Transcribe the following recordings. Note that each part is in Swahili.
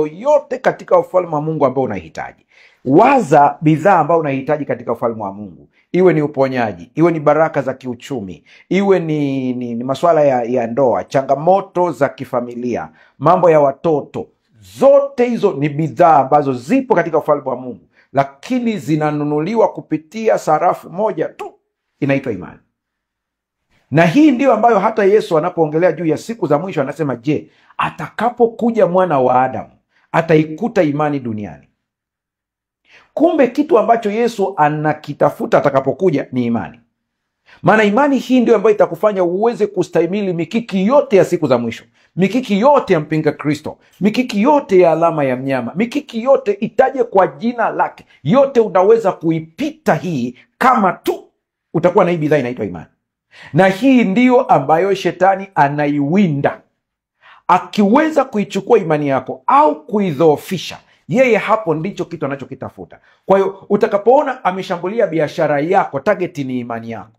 yote katika ufalme wa Mungu ambao unahitaji. Waza bidhaa ambayo unahitaji katika ufalme wa Mungu, iwe ni uponyaji, iwe ni baraka za kiuchumi, iwe ni masuala ya ndoa, changamoto za kifamilia, mambo ya watoto. Zote hizo ni bidhaa ambazo zipo katika ufalme wa Mungu, lakini zinanunuliwa kupitia sarafu moja tu, inaitwa imani. Na hii ndio ambayo hata Yesu anapoongelea juu ya siku za mwisho anasema, je, atakapokuja mwana wa Adamu ataikuta imani duniani? Kumbe kitu ambacho Yesu anakitafuta atakapokuja ni imani. Maana imani hii ndio ambayo itakufanya uweze kustahimili mikiki yote ya siku za mwisho, mikiki yote ya mpinga Kristo, mikiki yote ya alama ya mnyama, mikiki yote itaje kwa jina lake. Yote unaweza kuipita hii kama tu utakuwa na hii bidhaa inaitwa imani. Na hii ndiyo ambayo shetani anaiwinda. Akiweza kuichukua imani yako au kuidhoofisha, yeye hapo ndicho kitu anachokitafuta. Kwa hiyo utakapoona ameshambulia biashara yako, target ni imani yako.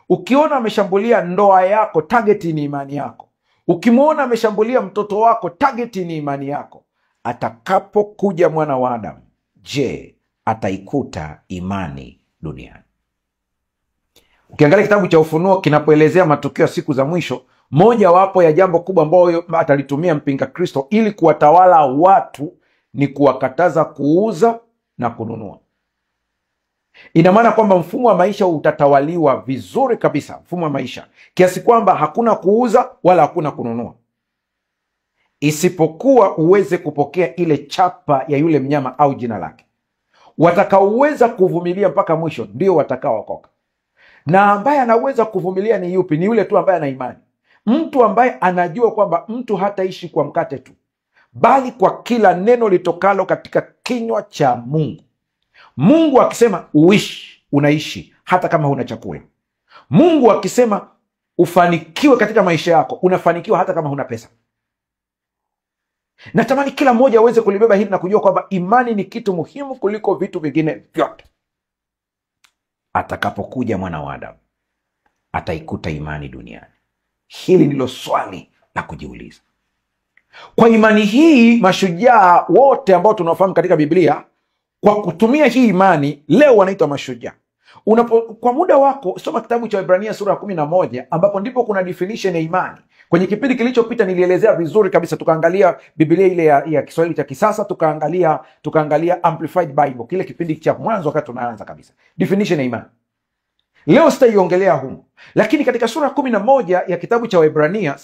Ukiona ameshambulia ndoa yako, target ni imani yako. Ukimwona ameshambulia mtoto wako, target ni imani yako. Atakapokuja mwana wa Adamu, je, ataikuta imani duniani? Ukiangalia kitabu cha Ufunuo kinapoelezea matukio ya siku za mwisho, moja wapo ya jambo kubwa ambayo atalitumia mpinga Kristo ili kuwatawala watu ni kuwakataza kuuza na kununua. Ina maana kwamba mfumo wa maisha utatawaliwa vizuri kabisa, mfumo wa maisha, kiasi kwamba hakuna kuuza wala hakuna kununua, isipokuwa uweze kupokea ile chapa ya yule mnyama au jina lake. Watakaoweza kuvumilia mpaka mwisho ndio watakaookoka. Na ambaye anaweza kuvumilia ni yupi? Ni yule tu ambaye ana imani. Mtu ambaye anajua kwamba mtu hataishi kwa mkate tu, bali kwa kila neno litokalo katika kinywa cha Mungu. Mungu akisema uishi, unaishi hata kama huna chakula. Mungu akisema ufanikiwe katika maisha yako, unafanikiwa hata kama huna pesa. Natamani kila mmoja aweze kulibeba hili na kujua kwamba imani ni kitu muhimu kuliko vitu vingine vyote. Atakapokuja mwana wa Adamu, ataikuta imani duniani? Hili ndilo swali la kujiuliza. Kwa imani hii, mashujaa wote ambao tunawafahamu katika Biblia, kwa kutumia hii imani, leo wanaitwa mashujaa. Kwa muda wako soma kitabu cha Waebrania sura ya 11, ambapo ndipo kuna definition ya imani. Kwenye kipindi kilichopita nilielezea vizuri kabisa, tukaangalia Biblia ile ya Kiswahili cha kisasa, tukaangalia Amplified Bible, kile kipindi cha mwanzo wakati tunaanza kabisa definition ya imani. Leo sitaiongelea humo, lakini katika sura 11 ya kitabu cha Waebrania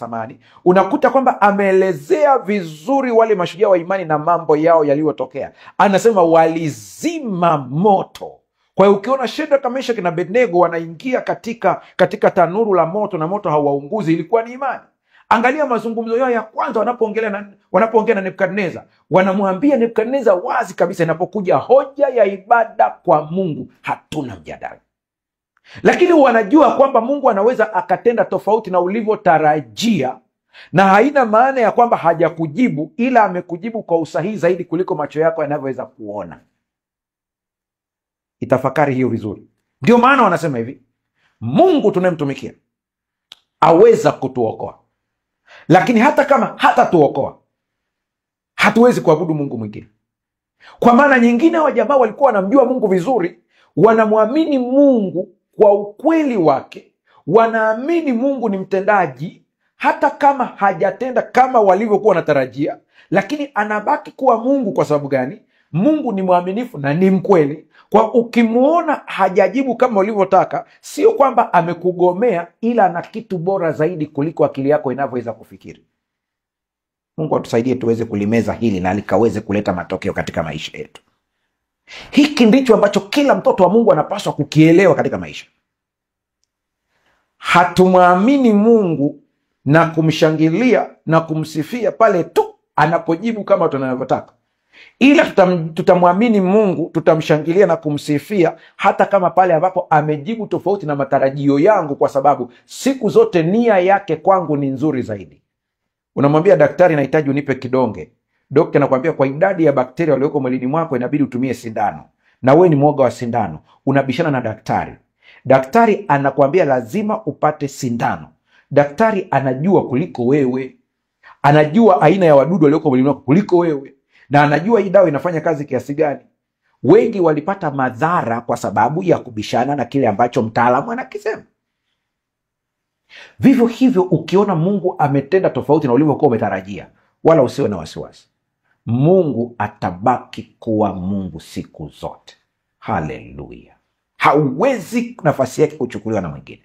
unakuta kwamba ameelezea vizuri wale mashujaa wa imani na mambo yao yaliyotokea. Anasema walizima moto. Kwa hiyo ukiona Shadraka, Meshaki na Abednego wanaingia katika tanuru la moto na moto hawaunguzi, ilikuwa ni imani. Angalia mazungumzo yao ya kwanza wanapoongea na Nebukadneza. Wanamwambia Nebukadneza wazi kabisa, inapokuja hoja ya ibada kwa Mungu hatuna mjadala. Lakini wanajua kwamba Mungu anaweza akatenda tofauti na ulivyotarajia, na haina maana ya kwamba hajakujibu, ila amekujibu kwa usahihi zaidi kuliko macho yako yanavyoweza kuona. Itafakari hiyo vizuri. Ndio maana wanasema hivi, Mungu tunayemtumikia aweza kutuokoa, lakini hata kama hatatuokoa, hatuwezi kuabudu Mungu mwingine. Kwa maana nyingine, wa jamaa walikuwa wanamjua Mungu vizuri, wanamwamini Mungu kwa ukweli wake, wanaamini Mungu ni mtendaji hata kama hajatenda kama walivyokuwa wanatarajia, lakini anabaki kuwa Mungu. Kwa sababu gani? Mungu ni mwaminifu na ni mkweli. Kwa ukimuona hajajibu kama ulivyotaka, sio kwamba amekugomea, ila ana kitu bora zaidi kuliko akili yako inavyoweza kufikiri. Mungu atusaidie tuweze kulimeza hili na likaweze kuleta matokeo katika maisha yetu. Hiki ndicho ambacho kila mtoto wa Mungu anapaswa kukielewa katika maisha. Hatumwamini Mungu na kumshangilia na kumsifia pale tu anapojibu kama tunavyotaka, ila tutamwamini Mungu, tutamshangilia na kumsifia hata kama pale ambapo amejibu tofauti na matarajio yangu, kwa sababu siku zote nia yake kwangu ni nzuri zaidi. Unamwambia daktari, nahitaji unipe kidonge. Daktari anakuambia kwa idadi ya bakteria walioko mwilini mwako inabidi utumie sindano, na wewe ni mwoga wa sindano, unabishana na daktari. Daktari anakuambia lazima upate sindano. Daktari anajua kuliko wewe, anajua aina ya wadudu walioko mwilini mwako kuliko wewe. na anajua hii dawa inafanya kazi kiasi gani. Wengi walipata madhara kwa sababu ya kubishana na kile ambacho mtaalamu anakisema. Vivyo hivyo, ukiona Mungu ametenda tofauti na ulivyokuwa umetarajia, wala usiwe na wasiwasi. Mungu atabaki kuwa Mungu siku zote. Haleluya! Hauwezi nafasi yake kuchukuliwa na mwingine.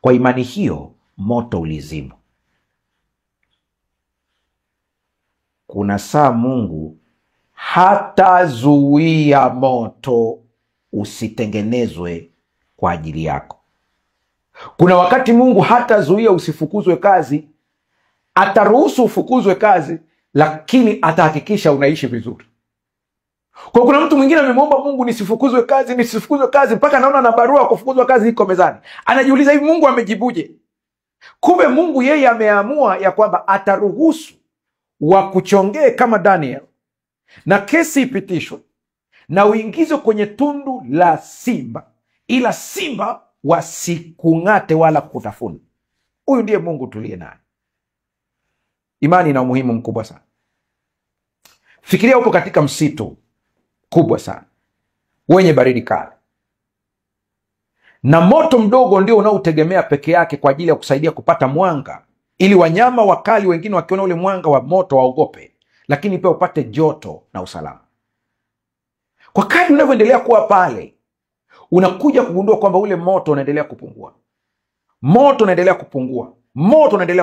Kwa imani hiyo, moto ulizimwa. Kuna saa Mungu hatazuia moto usitengenezwe kwa ajili yako. Kuna wakati Mungu hatazuia usifukuzwe kazi, ataruhusu ufukuzwe kazi, lakini atahakikisha unaishi vizuri. Kwa kuna mtu mwingine amemwomba Mungu, nisifukuzwe kazi, mpaka anaona na barua ya kufukuzwa kazi iko mezani. Anajiuliza, hivi Mungu amejibuje? Kumbe Mungu yeye ameamua ya kwamba ataruhusu wakuchongee kama Daniel, na kesi ipitishwe na uingizwe kwenye tundu la simba, ila simba wasikung'ate wala kutafuna. Huyu ndiye Mungu tuliye naye. Imani ina umuhimu mkubwa sana. Fikiria upo katika msitu kubwa sana wenye baridi kali, na moto mdogo ndio unaotegemea peke yake kwa ajili ya kusaidia kupata mwanga, ili wanyama wakali wengine wakiona ule mwanga wa moto waogope, lakini pia upate joto na usalama. Kwa kadri unavyoendelea kuwa pale, unakuja kugundua kwamba ule moto unaendelea kupungua. Moto unaendelea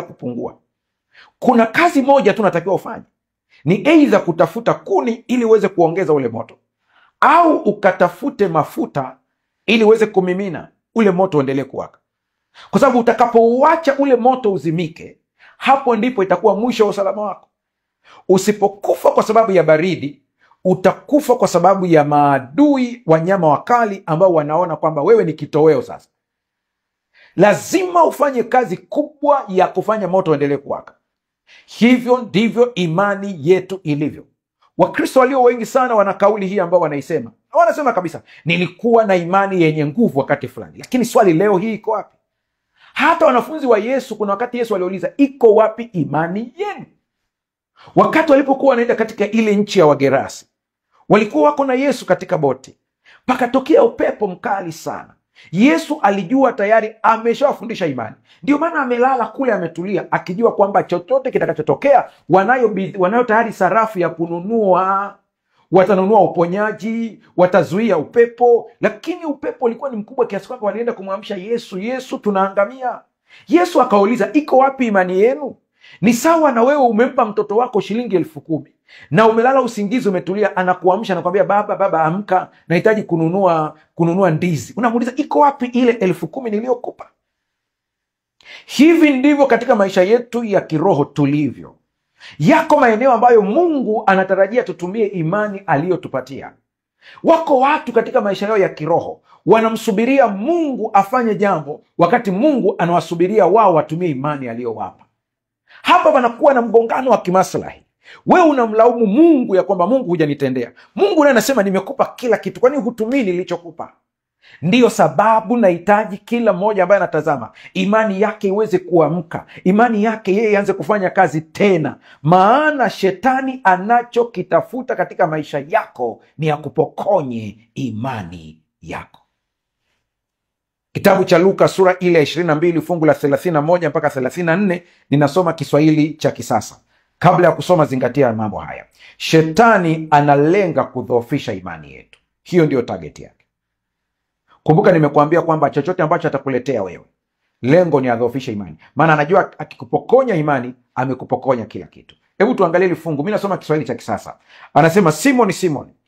kupungua. Kuna kazi moja tu unatakiwa ufanye, ni aidha kutafuta kuni ili uweze kuongeza ule moto, au ukatafute mafuta ili uweze kumimina ule moto uendelee kuwaka. Kwa sababu utakapouacha ule moto uzimike, hapo ndipo itakuwa mwisho wa usalama wako. Usipokufa kwa sababu ya baridi, utakufa kwa sababu ya maadui, wanyama wakali ambao wanaona kwamba wewe ni kitoweo. Sasa lazima ufanye kazi kubwa ya kufanya moto uendelee kuwaka. Hivyo ndivyo imani yetu ilivyo. Wakristo walio wengi sana wana kauli hii ambao wanasema kabisa, nilikuwa na imani yenye nguvu wakati fulani, lakini swali leo hii iko wapi? Hata wanafunzi wa Yesu, kuna wakati Yesu aliuliza, iko wapi imani yenu? Wakati walipokuwa wanaenda katika ile nchi ya Wagerasi, walikuwa wako na Yesu katika boti, pakatokea upepo mkali sana. Yesu alijua tayari ameshawafundisha imani, ndio maana amelala kule ametulia, akijua kwamba chochote kitakachotokea wanayo tayari sarafu ya kununua. Watanunua uponyaji, watazuia upepo. Lakini upepo ulikuwa ni mkubwa kiasi kwamba walienda kumwamsha Yesu, Yesu tunaangamia. Yesu akauliza, iko wapi imani yenu? Ni sawa na wewe umempa mtoto wako shilingi 10,000 na umelala usingizi, umetulia, anakuamsha anakuambia, baba amka, nahitaji kununua ndizi. Unamuuliza, iko wapi ile 10,000 niliyokupa? Hivi ndivyo katika maisha yetu ya kiroho tulivyo. Yako maeneo ambayo Mungu anatarajia tutumie imani aliyotupatia. Wako watu katika maisha yao ya kiroho wanamsubiria Mungu afanye jambo, wakati Mungu anawasubiria wao watumie imani aliyowapa. Hapa panakuwa na mgongano wa kimaslahi. Wewe unamlaumu Mungu ya kwamba Mungu hujanitendea. Mungu naye anasema, nimekupa kila kitu, kwani hutumii nilichokupa? Ndiyo sababu nahitaji kila mmoja ambaye anatazama, imani yake iweze kuamka, imani yake yeye anze kufanya kazi tena. Maana shetani anachokitafuta katika maisha yako ni akupokonye imani yako. Kitabu cha Luka sura ile 22 fungu la 31 mpaka 34, ninasoma Kiswahili cha kisasa. Kabla ya kusoma, zingatia mambo haya. Shetani analenga kudhoofisha imani yetu. Hiyo ndio target yake. Kumbuka nimekuambia kwamba chochote ambacho atakuletea wewe, lengo ni adhoofishe imani. Maana anajua akikupokonya imani, amekupokonya kila kitu. Hebu tuangalie ile fungu. Mimi nasoma Kiswahili cha kisasa. Anasema, Simoni,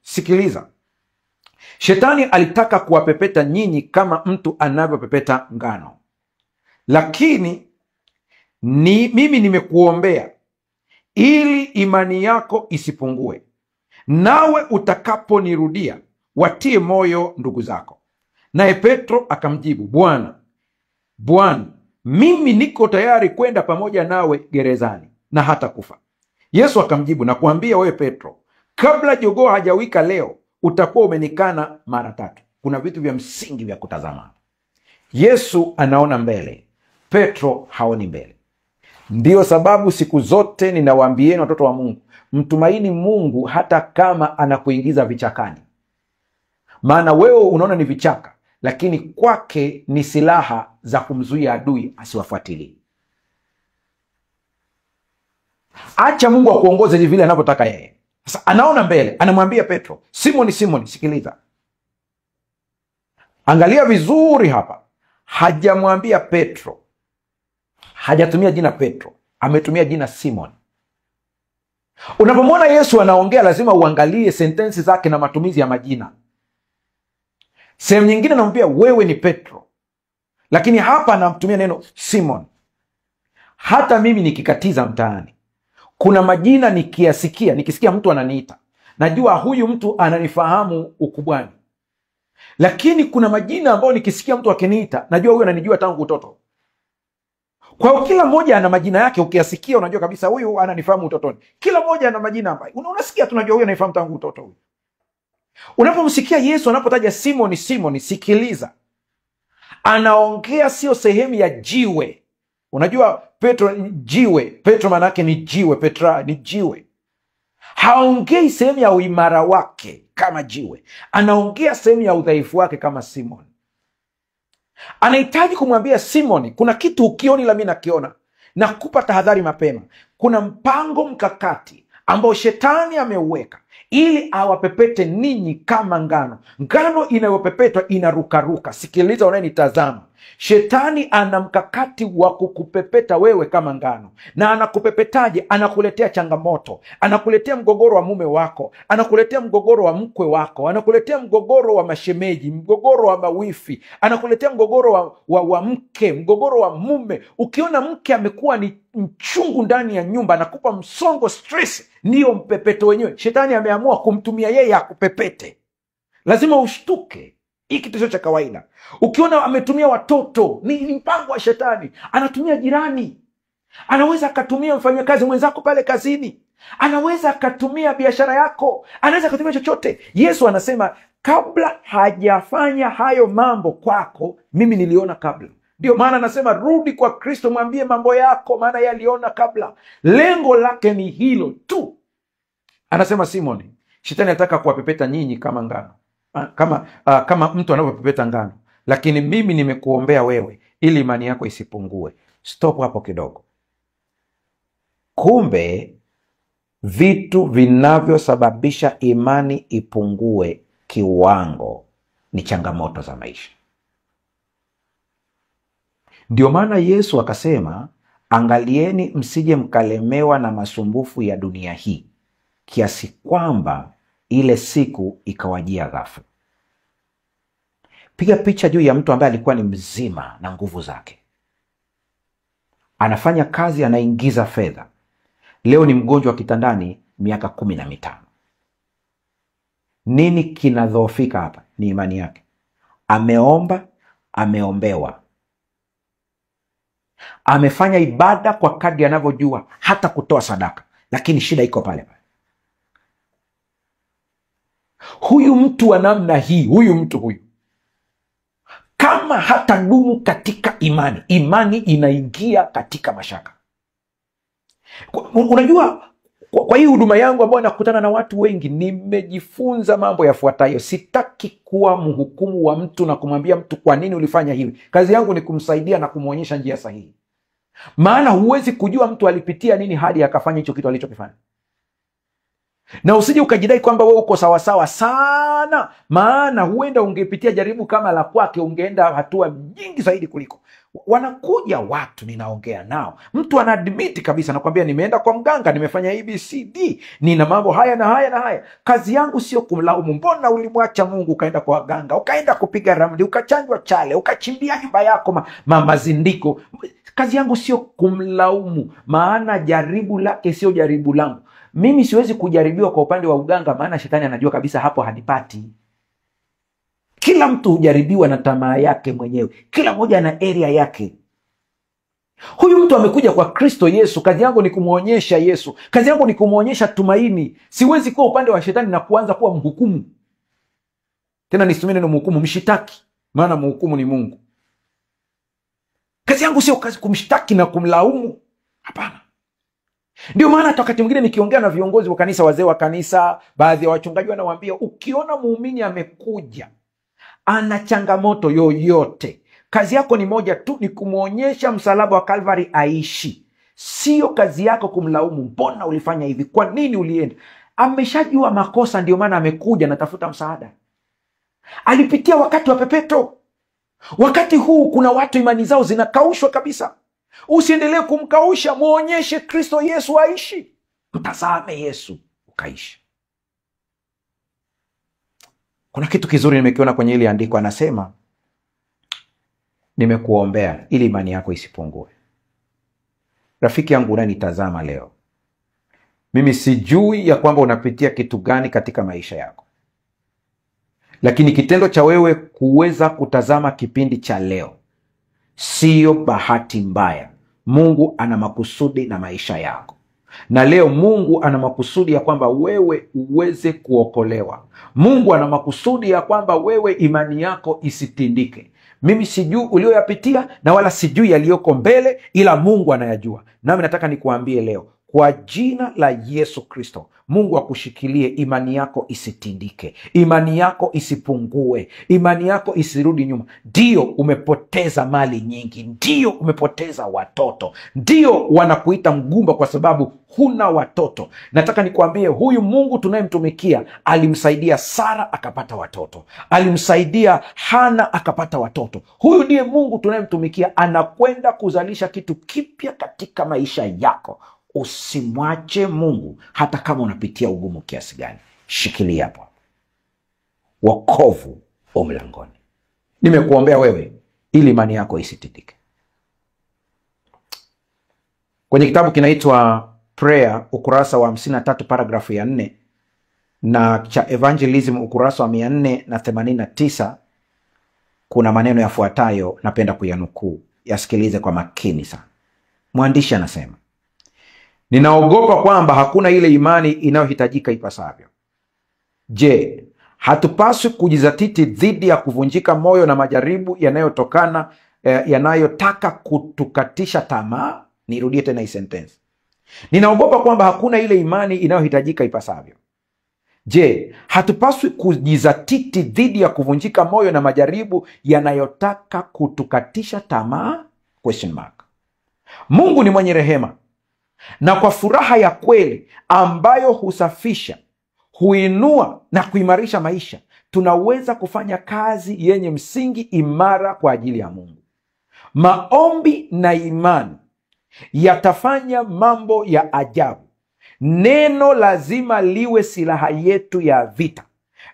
sikiliza. Shetani alitaka kuwapepeta nyinyi kama mtu anavyopepeta ngano. Lakini mimi nimekuombea ili imani yako isipungue. Nawe utakaponirudia, watie moyo ndugu zako. Naye Petro akamjibu, Bwana, mimi niko tayari kwenda pamoja nawe gerezani na hata kufa. Yesu akamjibu, nakuambia wewe Petro, kabla jogoo hajawika leo, utakuwa umenikana mara 3. Kuna vitu vya msingi vya kutazama. Yesu anaona mbele, Petro haoni mbele. Ndiyo sababu siku zote ninawaambieni watoto wa Mungu, mtumaini Mungu hata kama anakuingiza vichakani. Maana wewe unaona ni vichaka, lakini kwake ni silaha za kumzuia adui asiwafuatilie. Acha Mungu akuongoze vile anavyotaka yeye. Sasa anaona mbele, anamwambia Petro, Simoni, Simoni, sikiliza. Angalia vizuri hapa. Hajamwambia Petro. Hajatumia jina Petro. Ametumia jina Simoni. Unapomwona Yesu anaongea, lazima uangalie sentensi zake na matumizi ya majina. Sehemu nyingine anamwambia wewe ni Petro, lakini hapa anamtumia neno Simon. Hata mimi nikikatiza mtaani, kuna majina nikiyasikia, nikisikia mtu ananiita, najua huyu mtu ananifahamu ukubwani. Lakini kuna majina ambayo nikisikia mtu akiniita, najua huyu ananijua tangu utoto. Kwa hiyo kila mmoja ana majina yake, ukiyasikia unajua kabisa huyu ananifahamu utotoni. Kila mmoja ana majina ambayo unasikia tunajua huyu ananifahamu tangu utoto huyu. Unapomsikia Yesu anapotaja Simoni, Simoni, sikiliza. Anaongea sio sehemu ya jiwe. Unajua Petro jiwe, Petro maana yake ni jiwe, Petra ni jiwe. Haongei sehemu ya uimara wake kama jiwe. Anaongea sehemu ya udhaifu wake kama Simoni. Anahitaji kumwambia Simoni, kuna kitu ukioni la mimi nakiona. Nakupa tahadhari mapema. Kuna mpango mkakati ambao shetani ameuweka ili awapepete ninyi kama ngano. Ngano inayopepetwa inarukaruka. Sikiliza unayenitazama. Shetani ana mkakati wa kukupepeta wewe kama ngano. Na anakupepetaje? Anakuletea changamoto. Anakuletea mgogoro wa mume wako. Anakuletea mgogoro wa mkwe wako. Anakuletea mgogoro wa mashemeji, mgogoro wa mawifi. Anakuletea mgogoro wa mke, mgogoro wa mume. Ukiona mke amekuwa ni mchungu ndani ya nyumba, anakupa msongo, stress, ndiyo mpepeto wenyewe. Shetani ameamua kumtumia yeye akupepete. Lazima ushtuke. Hii kitu sio cha kawaida. Ukiona ametumia watoto, ni mpango wa shetani. Anatumia jirani. Anaweza akatumia mfanyakazi mwenzako pale kazini. Anaweza akatumia biashara yako. Anaweza akatumia chochote. Yesu anasema kabla hajafanya hayo mambo kwako, mimi niliona kabla. Ndio maana anasema rudi kwa Kristo, mwambie mambo yako, maana yeye aliona kabla. Lengo lake ni hilo tu. Anasema Simoni, shetani anataka kuwapepeta nyinyi kama ngano. Kama mtu anavyopepeta ngano, lakini mimi nimekuombea wewe ili imani yako isipungue. Stop hapo kidogo. Kumbe vitu vinavyosababisha imani ipungue kiwango ni changamoto za maisha. Ndio maana Yesu akasema, angalieni msije mkalemewa na masumbufu ya dunia hii, kiasi kwamba ile siku ikawajia ghafla. Piga picha juu ya mtu ambaye alikuwa ni mzima na nguvu zake. Anafanya kazi, anaingiza fedha. Leo ni mgonjwa kitandani miaka 15. Nini kinadhoofika hapa? Ni imani yake. Ameomba, ameombewa. Amefanya ibada kwa kadri anavyojua, hata kutoa sadaka, lakini shida iko pale pale. Huyu mtu wa namna hii, huyu kama hata dumu katika imani, imani inaingia katika mashaka. Unajua, kwa hii huduma yangu ambayo nakutana na watu wengi, nimejifunza mambo yafuatayo. Sitaki kuwa mhukumu wa mtu na kumwambia mtu kwa nini ulifanya hivi. Kazi yangu ni kumsaidia na kumuonyesha njia sahihi. Maana huwezi kujua mtu alipitia nini hadi akafanya hicho kitu alichokifanya. Na usije ukajidai kwamba wewe uko sawasawa sana, maana huenda ungepitia jaribu kama la kwake, ungeenda hatua nyingi zaidi kuliko. Wanakuja watu ninaongea nao, mtu anaadmit kabisa, nakwambia nimeenda kwa mganga, nimefanya ABCD, nina mambo haya na haya na haya. Kazi yangu sio kumlaumu. Mbona ulimwacha Mungu ukaenda kwa waganga, ukaenda kupiga ramli, ukachanjwa chale, ukachimbia nyumba yako mazindiko? Kazi yangu sio kumlaumu, maana jaribu lake sio jaribu langu. Mimi siwezi kujaribiwa kwa upande wa uganga, maana shetani anajua kabisa hapo hanipati. Kila mtu hujaribiwa na tamaa yake mwenyewe. Kila mmoja ana area yake. Huyu mtu amekuja kwa Kristo Yesu. Kazi yangu ni kumuonyesha Yesu. Kazi yangu ni kumuonyesha tumaini. Siwezi kuwa upande wa shetani na kuanza kuwa mhukumu. Tena nisitumie neno mhukumu, mshitaki. Maana mhukumu ni Mungu. Kazi yangu sio kazi kumshtaki na kumlaumu. Hapana. Ndio maana hata wakati mwingine nikiongea na viongozi wa kanisa, wazee wa kanisa, baadhi ya wachungaji wanawaambia, ukiona muumini amekuja ana changamoto yoyote, kazi yako ni moja tu, ni kumwonyesha msalaba wa Kalvari aishi. Sio kazi yako kumlaumu, mbona ulifanya hivi, kwa nini ulienda. Ameshajua makosa, ndio maana amekuja natafuta msaada. Alipitia wakati wa pepeto. Wakati huu kuna watu imani zao zinakaushwa kabisa. Usiendelee kumkausha, muonyeshe Kristo Yesu aishi. Mtazame Yesu ukaishi. Kuna kitu kizuri nimekiona kwenye ile andiko, anasema nimekuombea ili imani yako isipungue. Rafiki yangu unanitazama leo, mimi sijui ya kwamba unapitia kitu gani katika maisha yako, lakini kitendo cha wewe kuweza kutazama kipindi cha leo sio bahati mbaya. Mungu ana makusudi na maisha yako, na leo Mungu ana makusudi ya kwamba wewe uweze kuokolewa. Mungu ana makusudi ya kwamba wewe imani yako isitindike. Mimi sijui ulioyapitia na wala sijui yaliyoko mbele, ila Mungu anayajua. Nami nataka nikuambie leo, kwa jina la Yesu Kristo, Mungu akushikilie, imani yako isitindike, imani yako isipungue, imani yako isirudi nyuma. Ndio umepoteza mali nyingi, ndio umepoteza watoto, ndio wanakuita mgumba kwa sababu huna watoto. Nataka nikuambie, huyu Mungu tunayemtumikia alimsaidia Sara akapata watoto, alimsaidia Hana akapata watoto. Huyu ndiye Mungu tunayemtumikia, anakwenda kuzalisha kitu kipya katika maisha yako. Usimwache Mungu hata kama unapitia ugumu kiasi gani. Shikilia hapo. Wokovu u mlangoni. Nimekuombea wewe ili imani yako isitindike. Kwenye kitabu kinaitwa Prayer, ukurasa wa 53 paragrafu ya 4, na cha Evangelism ukurasa wa 489, kuna maneno yafuatayo napenda kuyanukuu. Yasikilize kwa makini sana. Mwandishi anasema, ninaogopa kwamba hakuna ile imani inayohitajika ipasavyo. Je, hatupaswi kujizatiti dhidi ya kuvunjika moyo na majaribu yanayotaka kutukatisha tamaa? Nirudie tena hii sentence. Ninaogopa kwamba hakuna ile imani inayohitajika ipasavyo. Je, hatupaswi kujizatiti dhidi ya kuvunjika moyo na majaribu yanayotaka kutukatisha tamaa? Question mark. Mungu ni mwenye rehema, na kwa furaha ya kweli ambayo husafisha, huinua na kuimarisha maisha, tunaweza kufanya kazi yenye msingi imara kwa ajili ya Mungu. Maombi na imani yatafanya mambo ya ajabu. Neno lazima liwe silaha yetu ya vita.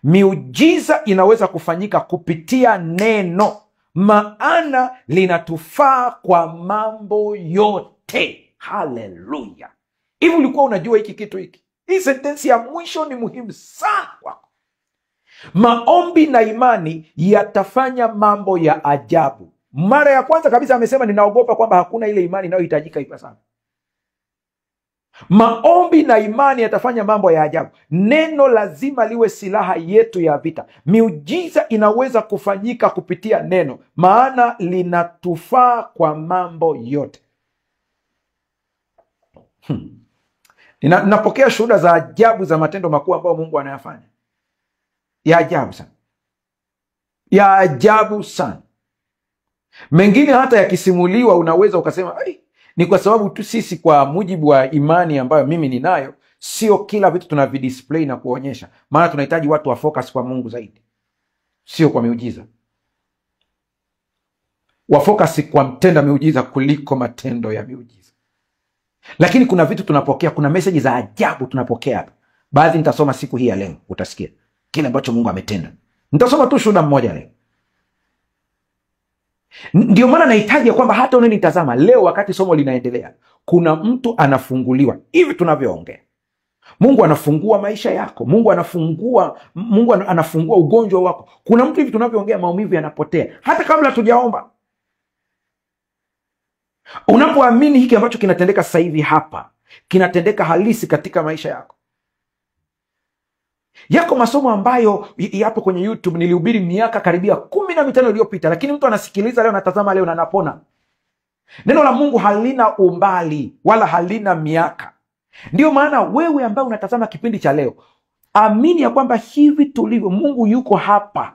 Miujiza inaweza kufanyika kupitia neno, maana linatufaa kwa mambo yote. Haleluya! Hivi ulikuwa unajua hiki kitu hiki? Hii sentensi ya mwisho ni muhimu sana kwako. Maombi na imani yatafanya mambo ya ajabu. Mara ya kwanza kabisa amesema ninaogopa kwamba hakuna ile imani inayohitajika ipasavyo. Maombi na imani yatafanya mambo ya ajabu. Neno lazima liwe silaha yetu ya vita. Miujiza inaweza kufanyika kupitia neno, maana linatufaa kwa mambo yote. Ninapokea shuhuda za ajabu za matendo makuu ambayo Mungu anayafanya. Ya ajabu sana. Ya ajabu sana. Mengine hata yakisimuliwa unaweza ukasema, ni kwa sababu tu sisi kwa mujibu wa imani ambayo mimi ninayo, sio kila vitu tunavidisplay na kuonyesha. Maana tunahitaji watu wa focus kwa Mungu zaidi, sio kwa miujiza. Wa focus kwa mtenda miujiza kuliko matendo ya miujiza. Lakini kuna vitu tunapokea, kuna message za ajabu tunapokea hapa. Baadhi nitasoma siku hii ya leo, utasikia kile ambacho Mungu ametenda. Nitasoma tu shuhuda mmoja leo. Ndio maana nahitaji kwamba hata unanitazama leo wakati somo linaendelea, kuna mtu anafunguliwa hivi tunavyoongea. Mungu anafungua maisha yako. Mungu anafungua ugonjwa wako. Kuna mtu hivi tunavyoongea maumivu yanapotea hata kabla tujaomba. Unapoamini hiki ambacho kinatendeka sasa hivi hapa, kinatendeka halisi katika maisha yako. Yako masomo ambayo yapo kwenye YouTube nilihubiri miaka karibia 15 iliyopita, lakini mtu anasikiliza leo, anatazama leo na anapona. Neno la Mungu halina umbali wala halina miaka. Ndio maana wewe ambaye unatazama kipindi cha leo, amini ya kwamba hivi tulivyo, Mungu yuko hapa.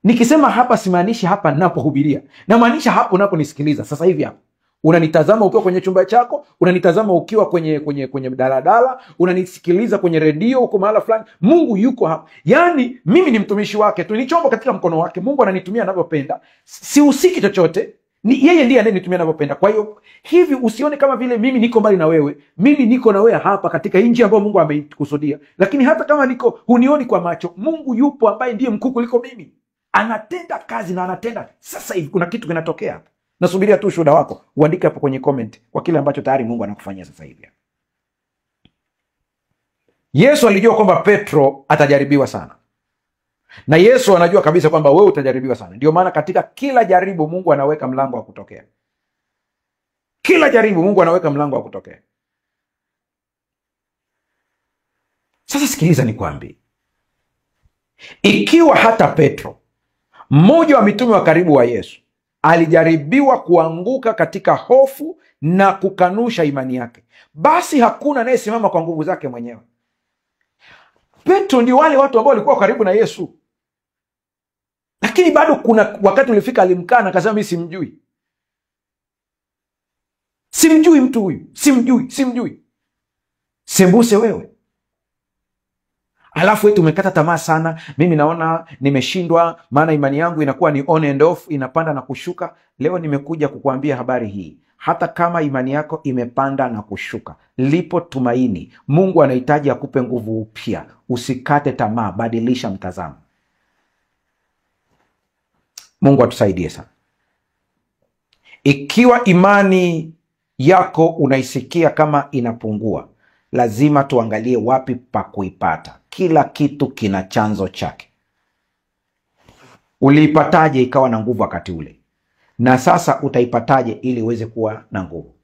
Nikisema hapa simaanishi hapa ninapohubiria, namaanisha hapo unaponisikiliza sasa hivi. Hapa unanitazama ukiwa kwenye chumba chako, unanitazama ukiwa kwenye daladala, unanisikiliza kwenye redio, uko mahala fulani. Mungu yuko hapa. Yaani mimi ni mtumishi wake tu, ni chombo katika mkono wake. Mungu ananitumia anavyopenda, sihusiki chochote, ni yeye ndiye anayenitumia anavyopenda. Kwa hiyo hivi usione kama vile mimi niko mbali na wewe. Mimi niko na wewe hapa katika nchi ambayo Mungu ameikusudia. Lakini hata kama niko hunioni kwa macho, Mungu yupo ambaye ndiye mkuu kuliko mimi. Anatenda kazi na anatenda sasa hivi. Kuna kitu kinatokea hapa. Nasubiria tu ushuhuda wako, uandike hapo kwenye comment kwa kile ambacho tayari Mungu anakufanyia sasa hivi. Yesu alijua kwamba Petro atajaribiwa sana. Na Yesu anajua kabisa kwamba wewe utajaribiwa sana. Ndio maana katika kila jaribu Mungu anaweka mlango wa kutokea. Kila jaribu Mungu anaweka mlango wa kutokea. Sasa sikiliza nikwambie. Ikiwa hata Petro, mmoja wa mitume wa karibu wa Yesu, alijaribiwa kuanguka katika hofu na kukanusha imani yake, basi hakuna anayesimama kwa nguvu zake mwenyewe. Petro ndio wale watu ambao walikuwa karibu na Yesu. Lakini bado kuna wakati ulifika alimkana, akasema mimi simjui. Simjui mtu huyu, simjui. Sembuse wewe. Alafu wetu umekata tamaa sana, mimi naona nimeshindwa, maana imani yangu inakuwa ni on and off, inapanda na kushuka. Leo nimekuja kukuambia habari hii. Hata kama imani yako imepanda na kushuka, lipo tumaini. Mungu anahitaji akupe nguvu upya. Usikate tamaa, badilisha mtazamo. Mungu atusaidie sana. Ikiwa imani yako unaisikia kama inapungua, lazima tuangalie wapi pa kuipata. Kila kitu kina chanzo chake. Uliipataje ikawa na nguvu wakati ule? Na sasa utaipataje ili uweze kuwa na nguvu?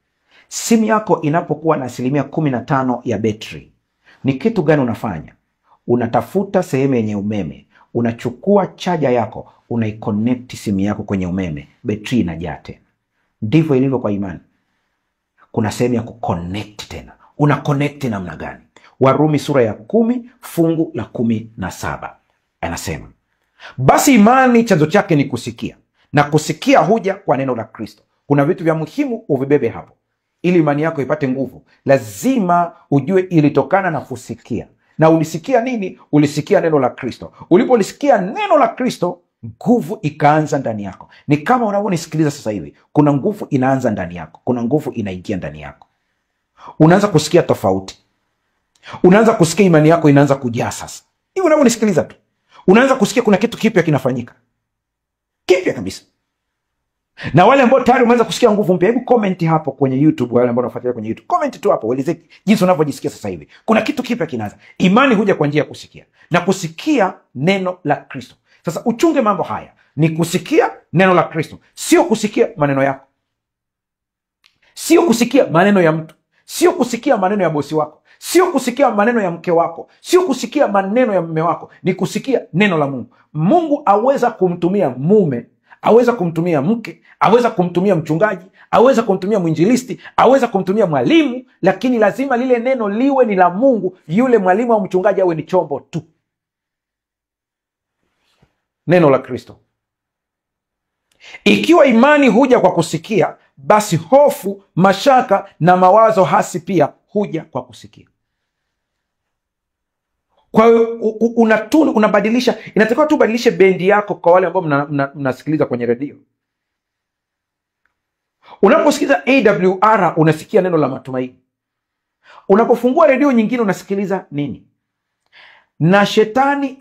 Simu yako inapokuwa na 15% ya betri, ni kitu gani unafanya? Unatafuta sehemu yenye umeme, unachukua chaja yako, unaiconnect simu yako kwenye umeme, betri inajaa tena. Ndivyo ilivyo kwa imani. Kuna sehemu ya kuconnect tena. Una connect namna gani? Warumi sura ya 10 fungu la 17 anasema, basi imani chanzo chake ni kusikia, na kusikia huja kwa neno la Kristo. Kuna vitu vya muhimu uvibebe hapo ili imani yako ipate nguvu. Lazima ujue ilitokana na kusikia. Na ulisikia nini? Ulisikia neno la Kristo. Ulipolisikia neno la Kristo, nguvu ikaanza ndani yako. Ni kama unavyonisikiliza sasa hivi, kuna nguvu inaanza ndani yako, kuna nguvu inaingia ndani yako. Unaanza kusikia tofauti. Unaanza kusikia imani yako inaanza kujaa sasa. Hivi unavyonisikiliza tu, unaanza kusikia kuna kitu kipya kinafanyika. Kipya kabisa. Na wale ambao tayari umeanza kusikia nguvu mpya, hebu comment hapo kwenye YouTube. Wale ambao wanafuatilia kwenye YouTube, comment tu hapo, ueleze jinsi unavyojisikia sasa hivi. Kuna kitu kipya kinaanza. Imani huja kwa njia ya kusikia, na kusikia neno la Kristo. Sasa uchunge mambo haya. Ni kusikia neno la Kristo, sio kusikia maneno yako. Sio kusikia maneno ya mtu. Sio kusikia maneno ya bosi wako. Sio kusikia maneno ya mke wako. Sio kusikia maneno ya mume wako. Ni kusikia neno la Mungu. Mungu aweza kumtumia mume, aweza kumtumia mke, aweza kumtumia mchungaji, aweza kumtumia mwinjilisti, aweza kumtumia mwalimu, lakini lazima lile neno liwe ni la Mungu. Yule mwalimu au mchungaji awe ni chombo tu. Neno la Kristo. Ikiwa imani huja kwa kusikia, basi hofu, mashaka na mawazo hasi pia huja kwa kusikia. Kwa hiyo unabadilisha, inatakiwa tu ubadilishe bendi yako. Kwa wale ambao mnasikiliza kwenye redio, unaposikiliza AWR unasikia neno la matumaini. Unapofungua redio nyingine unasikiliza nini? Na shetani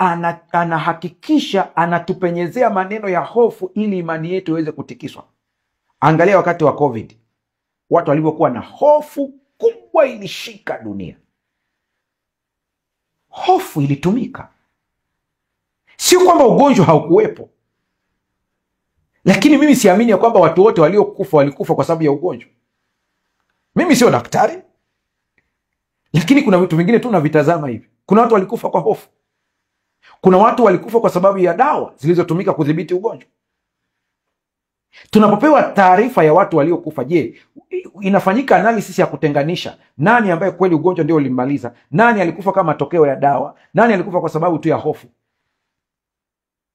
anahakikisha anatupenyezea maneno ya hofu ili imani yetu iweze kutikiswa. Angalia wakati wa COVID, watu walivyokuwa na hofu kubwa, ilishika dunia. Hofu ilitumika. Sio kwamba ugonjwa haukuwepo, lakini mimi siamini ya kwamba watu wote waliokufa walikufa kwa sababu ya ugonjwa. Mimi sio daktari, lakini kuna vitu vingine tu navitazama hivi. Kuna watu walikufa kwa hofu. Kuna watu walikufa kwa sababu ya dawa zilizotumika kudhibiti ugonjwa. Tunapopewa taarifa ya watu waliokufa, je, inafanyika analysis ya kutenganisha nani ambaye kweli ugonjwa ndio ulimaliza, nani alikufa kama matokeo ya dawa, nani alikufa kwa sababu tu ya hofu?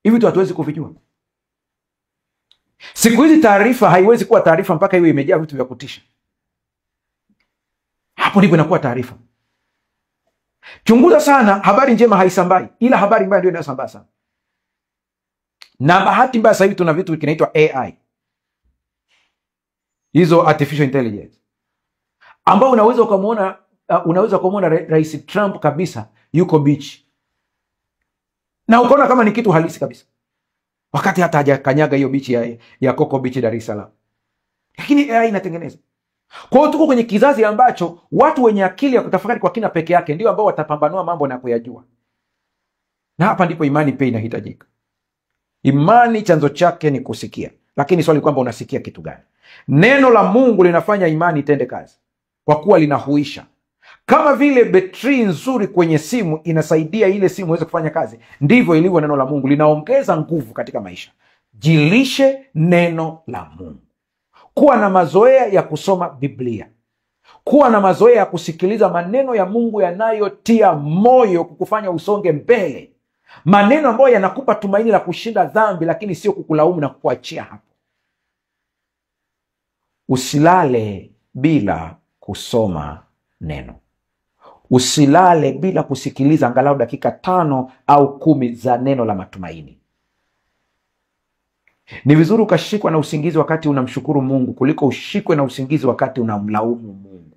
Hivi tu hatuwezi kuvijua. Siku hizi taarifa haiwezi kuwa taarifa mpaka iwe imejaa vitu vya kutisha. Hapo ndipo inakuwa taarifa. Chunguza sana, habari njema haisambai, ila habari mbaya ndio inayosambaa sana. Na bahati mbaya sasa hivi tuna vitu kinaitwa AI, hizo artificial intelligence, ambao unaweza ukamwona Rais Trump kabisa yuko beach na ukaona kama ni kitu halisi kabisa, wakati hata hajakanyaga hiyo beach ya Coco Beach Dar es Salaam, lakini AI inatengeneza. Kwa hiyo tuko kwenye kizazi ambacho watu wenye akili ya kutafakari kwa kina peke yake ndio ambao watapambanua mambo na kuyajua, na hapa ndipo imani pia inahitajika. Imani chanzo chake ni kusikia, lakini swali kwamba unasikia kitu gani? Neno la Mungu linafanya imani itende kazi kwa kuwa linahuisha. Kama vile betri nzuri kwenye simu inasaidia ile simu iweze kufanya kazi, ndivyo ilivyo neno la Mungu, linaongeza nguvu katika maisha. Jilishe neno la Mungu. Kuwa na mazoea ya kusoma Biblia. Kuwa na mazoea ya kusikiliza maneno ya Mungu yanayotia moyo kukufanya usonge mbele. Maneno ambayo yanakupa tumaini la kushinda dhambi, lakini sio kukulaumu na kukuachia hapo. Usilale bila kusoma neno. Usilale bila kusikiliza angalau dakika 5 au 10 za neno la matumaini. Ni vizuri ukashikwa na usingizi wakati unamshukuru Mungu kuliko ushikwe na usingizi wakati unamlaumu Mungu.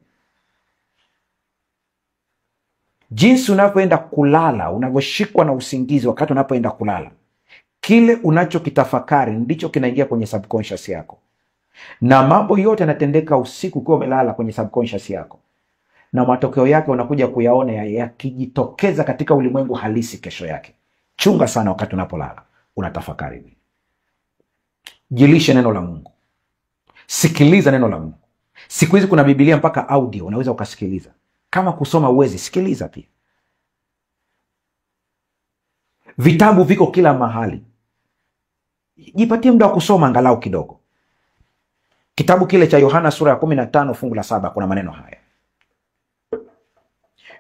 Jinsi unavyoenda kulala, unavyoshikwa na usingizi wakati unapoenda kulala, kile unachokitafakari ndicho kinaingia kwenye subconscious yako, na mambo yote yanatendeka usiku ukiwa umelala kwenye subconscious yako, na matokeo yake unakuja kuyaona yakijitokeza katika ulimwengu halisi kesho yake. Chunga sana wakati unapolala unatafakari. Jilishe neno la Mungu. Sikiliza neno la Mungu. Siku hizi kuna Biblia mpaka audio unaweza ukasikiliza. Kama kusoma uwezi, sikiliza pia. Vitabu viko kila mahali. Jipatie muda wa kusoma angalau kidogo. Kitabu kile cha Yohana sura ya 15 fungu la 7 kuna maneno haya.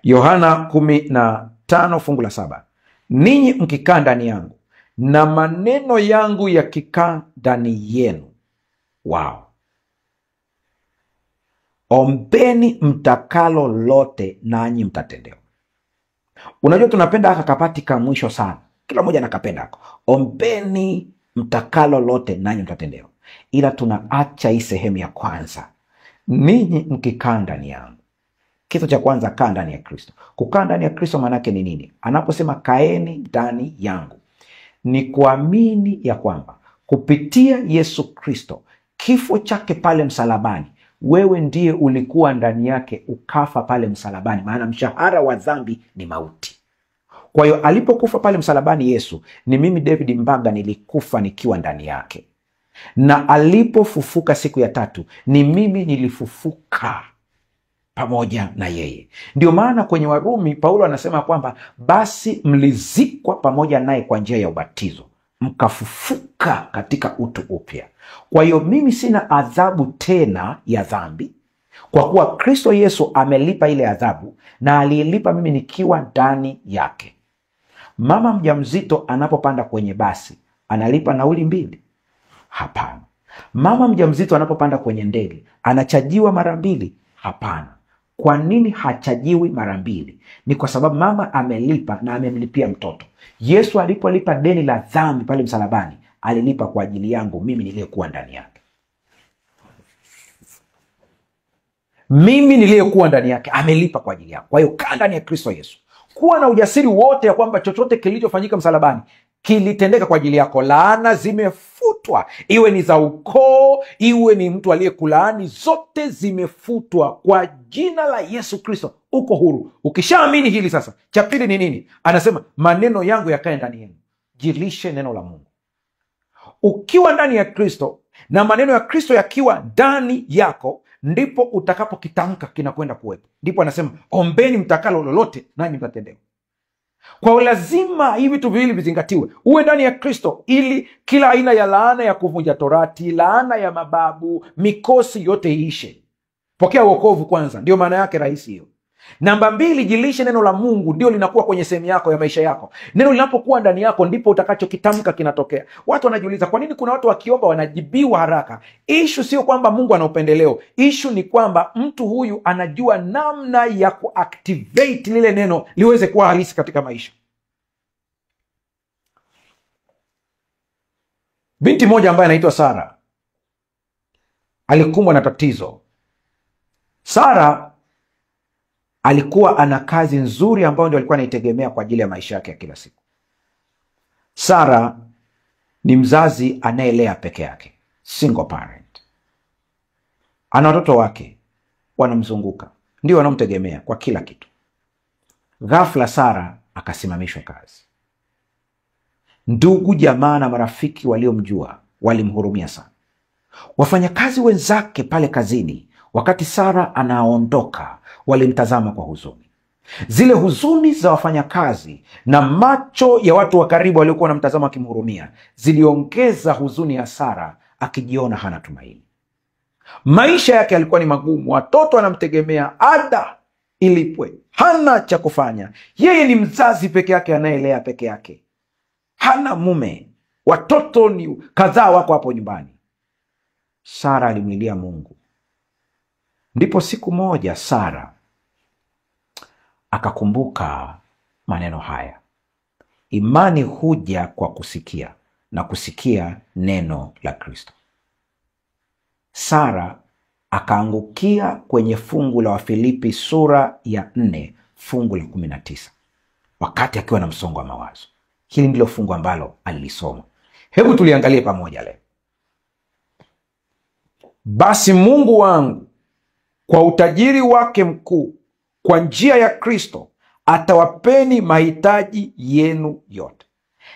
Yohana 15 fungu la 7. Ninyi mkikaa ndani yangu na maneno yangu yakikaa ndani yenu, ombeni mtakalo lote nanyi mtatendewa. Unajua tunapenda haka kapati ka mwisho sana. Kila mmoja anakapenda hako. Ombeni mtakalo lote nanyi mtatendewa. Ila tunaacha hii sehemu ya kwanza. Ninyi mkikaa ndani yangu. Kitu cha kwanza, kaa ndani ya Kristo. Kukaa ndani ya Kristo maana yake ni nini? Anaposema kaeni ndani yangu, ni kuamini ya kwamba kupitia Yesu Kristo, kifo chake pale msalabani, wewe ndiye ulikuwa ndani yake ukafa pale msalabani, maana mshahara wa dhambi ni mauti. Kwa hiyo alipokufa pale msalabani Yesu, ni mimi David Mbaga nilikufa nikiwa ndani yake, na alipofufuka siku ya 3 ni mimi nilifufuka pamoja na yeye. Ndio maana kwenye Warumi Paulo anasema kwamba basi mlizikwa pamoja naye kwa njia ya ubatizo, mkafufuka katika utu upya. Kwa hiyo mimi sina adhabu tena ya dhambi, kwa kuwa Kristo Yesu amelipa ile adhabu, na aliyelipa mimi nikiwa ndani yake. Mama mjamzito anapopanda kwenye basi analipa nauli 2? Hapana. Mama mjamzito anapopanda kwenye ndege anachajiwa mara 2? Hapana. Kwa nini hachajiwi mara 2? Ni kwa sababu mama amelipa na amemlipia mtoto. Yesu alipolipa deni la dhambi pale msalabani, alilipa kwa ajili yangu mimi niliyekuwa ndani yake. Mimi niliyekuwa ndani yake amelipa kwa ajili yangu. Kwa hiyo kaa ndani ya Kristo Yesu. Kuwa na ujasiri wote ya kwamba chochote kilichofanyika msalabani kilitendeka kwa ajili yako. Laana zimefutwa, iwe ni za ukoo, iwe ni mtu aliyekulaani, zote zimefutwa kwa jina la Yesu Kristo. Uko huru. Ukishaamini hili sasa, cha pili ni nini? Anasema maneno yangu yakae ndani yenu. Jilishe neno la Mungu. Ukiwa ndani ya Kristo na maneno ya Kristo yakiwa ndani yako, ndipo utakapokitamka kinakwenda kuwepo. Ndipo anasema ombeni mtakalo lolote nanyi mtatendewa. Kwa lazima hivi vitu viwili vizingatiwe. Uwe ndani ya Kristo ili kila aina ya laana ya kuvunja torati, laana ya mababu, mikosi yote iishe. Pokea wokovu kwanza, ndio maana yake rahisi hiyo. Namba 2, jilishe neno la Mungu, ndio linakuwa kwenye sehemu yako ya maisha yako. Neno linapokuwa ndani yako ndipo utakachokitamka kinatokea. Watu wanajiuliza kwa nini kuna watu wakiomba wanajibiwa haraka. Ishu sio kwamba Mungu ana upendeleo. Ishu ni kwamba mtu huyu anajua namna ya kuactivate lile neno liweze kuwa halisi katika maisha. Binti moja ambaye anaitwa Sara alikumbwa na tatizo. Sara alikuwa ana kazi nzuri ambayo ndio alikuwa anaitegemea kwa ajili ya maisha yake ya kila siku. Sara ni mzazi anayelea peke yake, single parent. Ana watoto wake wanamzunguka, ndio wanamtegemea kwa kila kitu. Ghafla Sara akasimamishwa kazi. Ndugu, jamaa na marafiki waliomjua walimhurumia sana. Wafanyakazi wenzake pale kazini, wakati Sara anaondoka, walimtazama kwa huzuni. Zile huzuni za wafanyakazi na macho ya watu wa karibu waliokuwa wanamtazama wakimhurumia ziliongeza huzuni ya Sara, akijiona hana tumaini. Maisha yake yalikuwa ni magumu, watoto anamtegemea, ada ilipwe, hana cha kufanya. Yeye ni mzazi peke yake anayelea peke yake, hana mume, watoto ni kadhaa wako hapo nyumbani. Sara alimlilia Mungu. Ndipo siku moja Sara akakumbuka maneno haya: imani huja kwa kusikia na kusikia neno la Kristo. Sara akaangukia kwenye fungu la Wafilipi sura ya 4 fungu la 19 wakati akiwa na msongo wa mawazo. Hili ndilo fungu ambalo alilisoma. Hebu tuliangalie pamoja leo. Basi Mungu wangu kwa utajiri wake mkuu kwa njia ya Kristo atawapeni mahitaji yenu yote.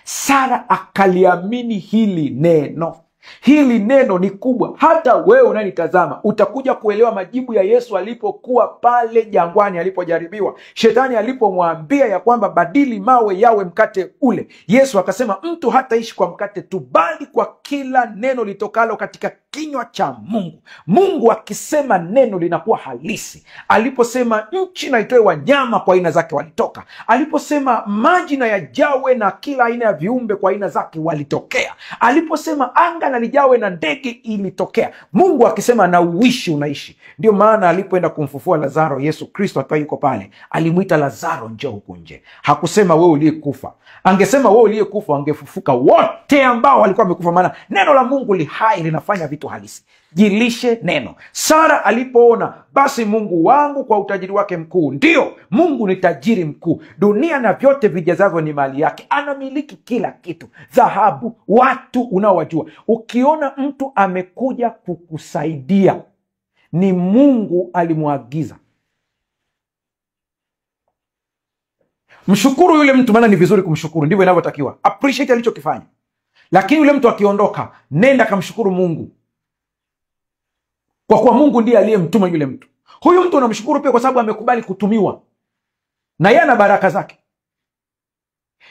Sara akaliamini hili neno. Hili neno ni kubwa. Hata wewe unanitazama utakuja kuelewa majibu ya Yesu alipokuwa pale jangwani, alipojaribiwa. Shetani alipomwambia ya kwamba badili mawe yawe mkate ule, Yesu akasema mtu hataishi kwa mkate tu, bali kwa kila neno litokalo katika kinywa cha Mungu. Mungu akisema neno linakuwa halisi. Aliposema nchi na itoe wanyama kwa aina zake, walitoka. Aliposema maji na yajawe na kila aina ya viumbe kwa aina zake, walitokea. Aliposema anga na lijawe na ndege, ilitokea. Mungu akisema na uishi, unaishi. Ndio maana alipoenda kumfufua Lazaro, Yesu Kristo akiwa yuko pale, alimuita Lazaro, njoo huku nje. Hakusema wewe uliyekufa. Angesema wewe uliyekufa, angefufuka wote ambao walikuwa wamekufa, maana neno la Mungu li hai, linafanya vitu halisi. Jilishe neno. Sara alipoona basi Mungu wangu kwa utajiri wake mkuu, ndio Mungu ni tajiri mkuu, dunia na vyote vijazavyo ni mali yake, anamiliki kila kitu, dhahabu, watu unaowajua. Ukiona mtu amekuja kukusaidia, ni Mungu alimwagiza. Mshukuru yule mtu, maana ni vizuri kumshukuru, ndivyo inavyotakiwa. Appreciate alichokifanya. Lakini yule mtu akiondoka, nenda kamshukuru Mungu, kwa kuwa Mungu ndiye aliyemtuma yule mtu. Huyu mtu unamshukuru pia kwa sababu amekubali kutumiwa, na yeye ana baraka zake.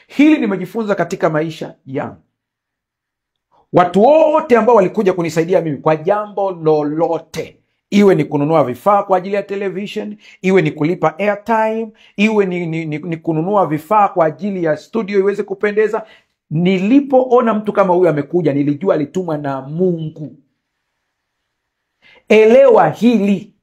Hili nimejifunza katika maisha yangu. Watu wote ambao walikuja kunisaidia mimi kwa jambo lolote, iwe ni kununua vifaa kwa ajili ya television, iwe ni kulipa airtime, iwe ni kununua vifaa kwa ajili ya studio iweze kupendeza, nilipoona mtu kama huyu amekuja, nilijua alitumwa na Mungu. Elewa hili.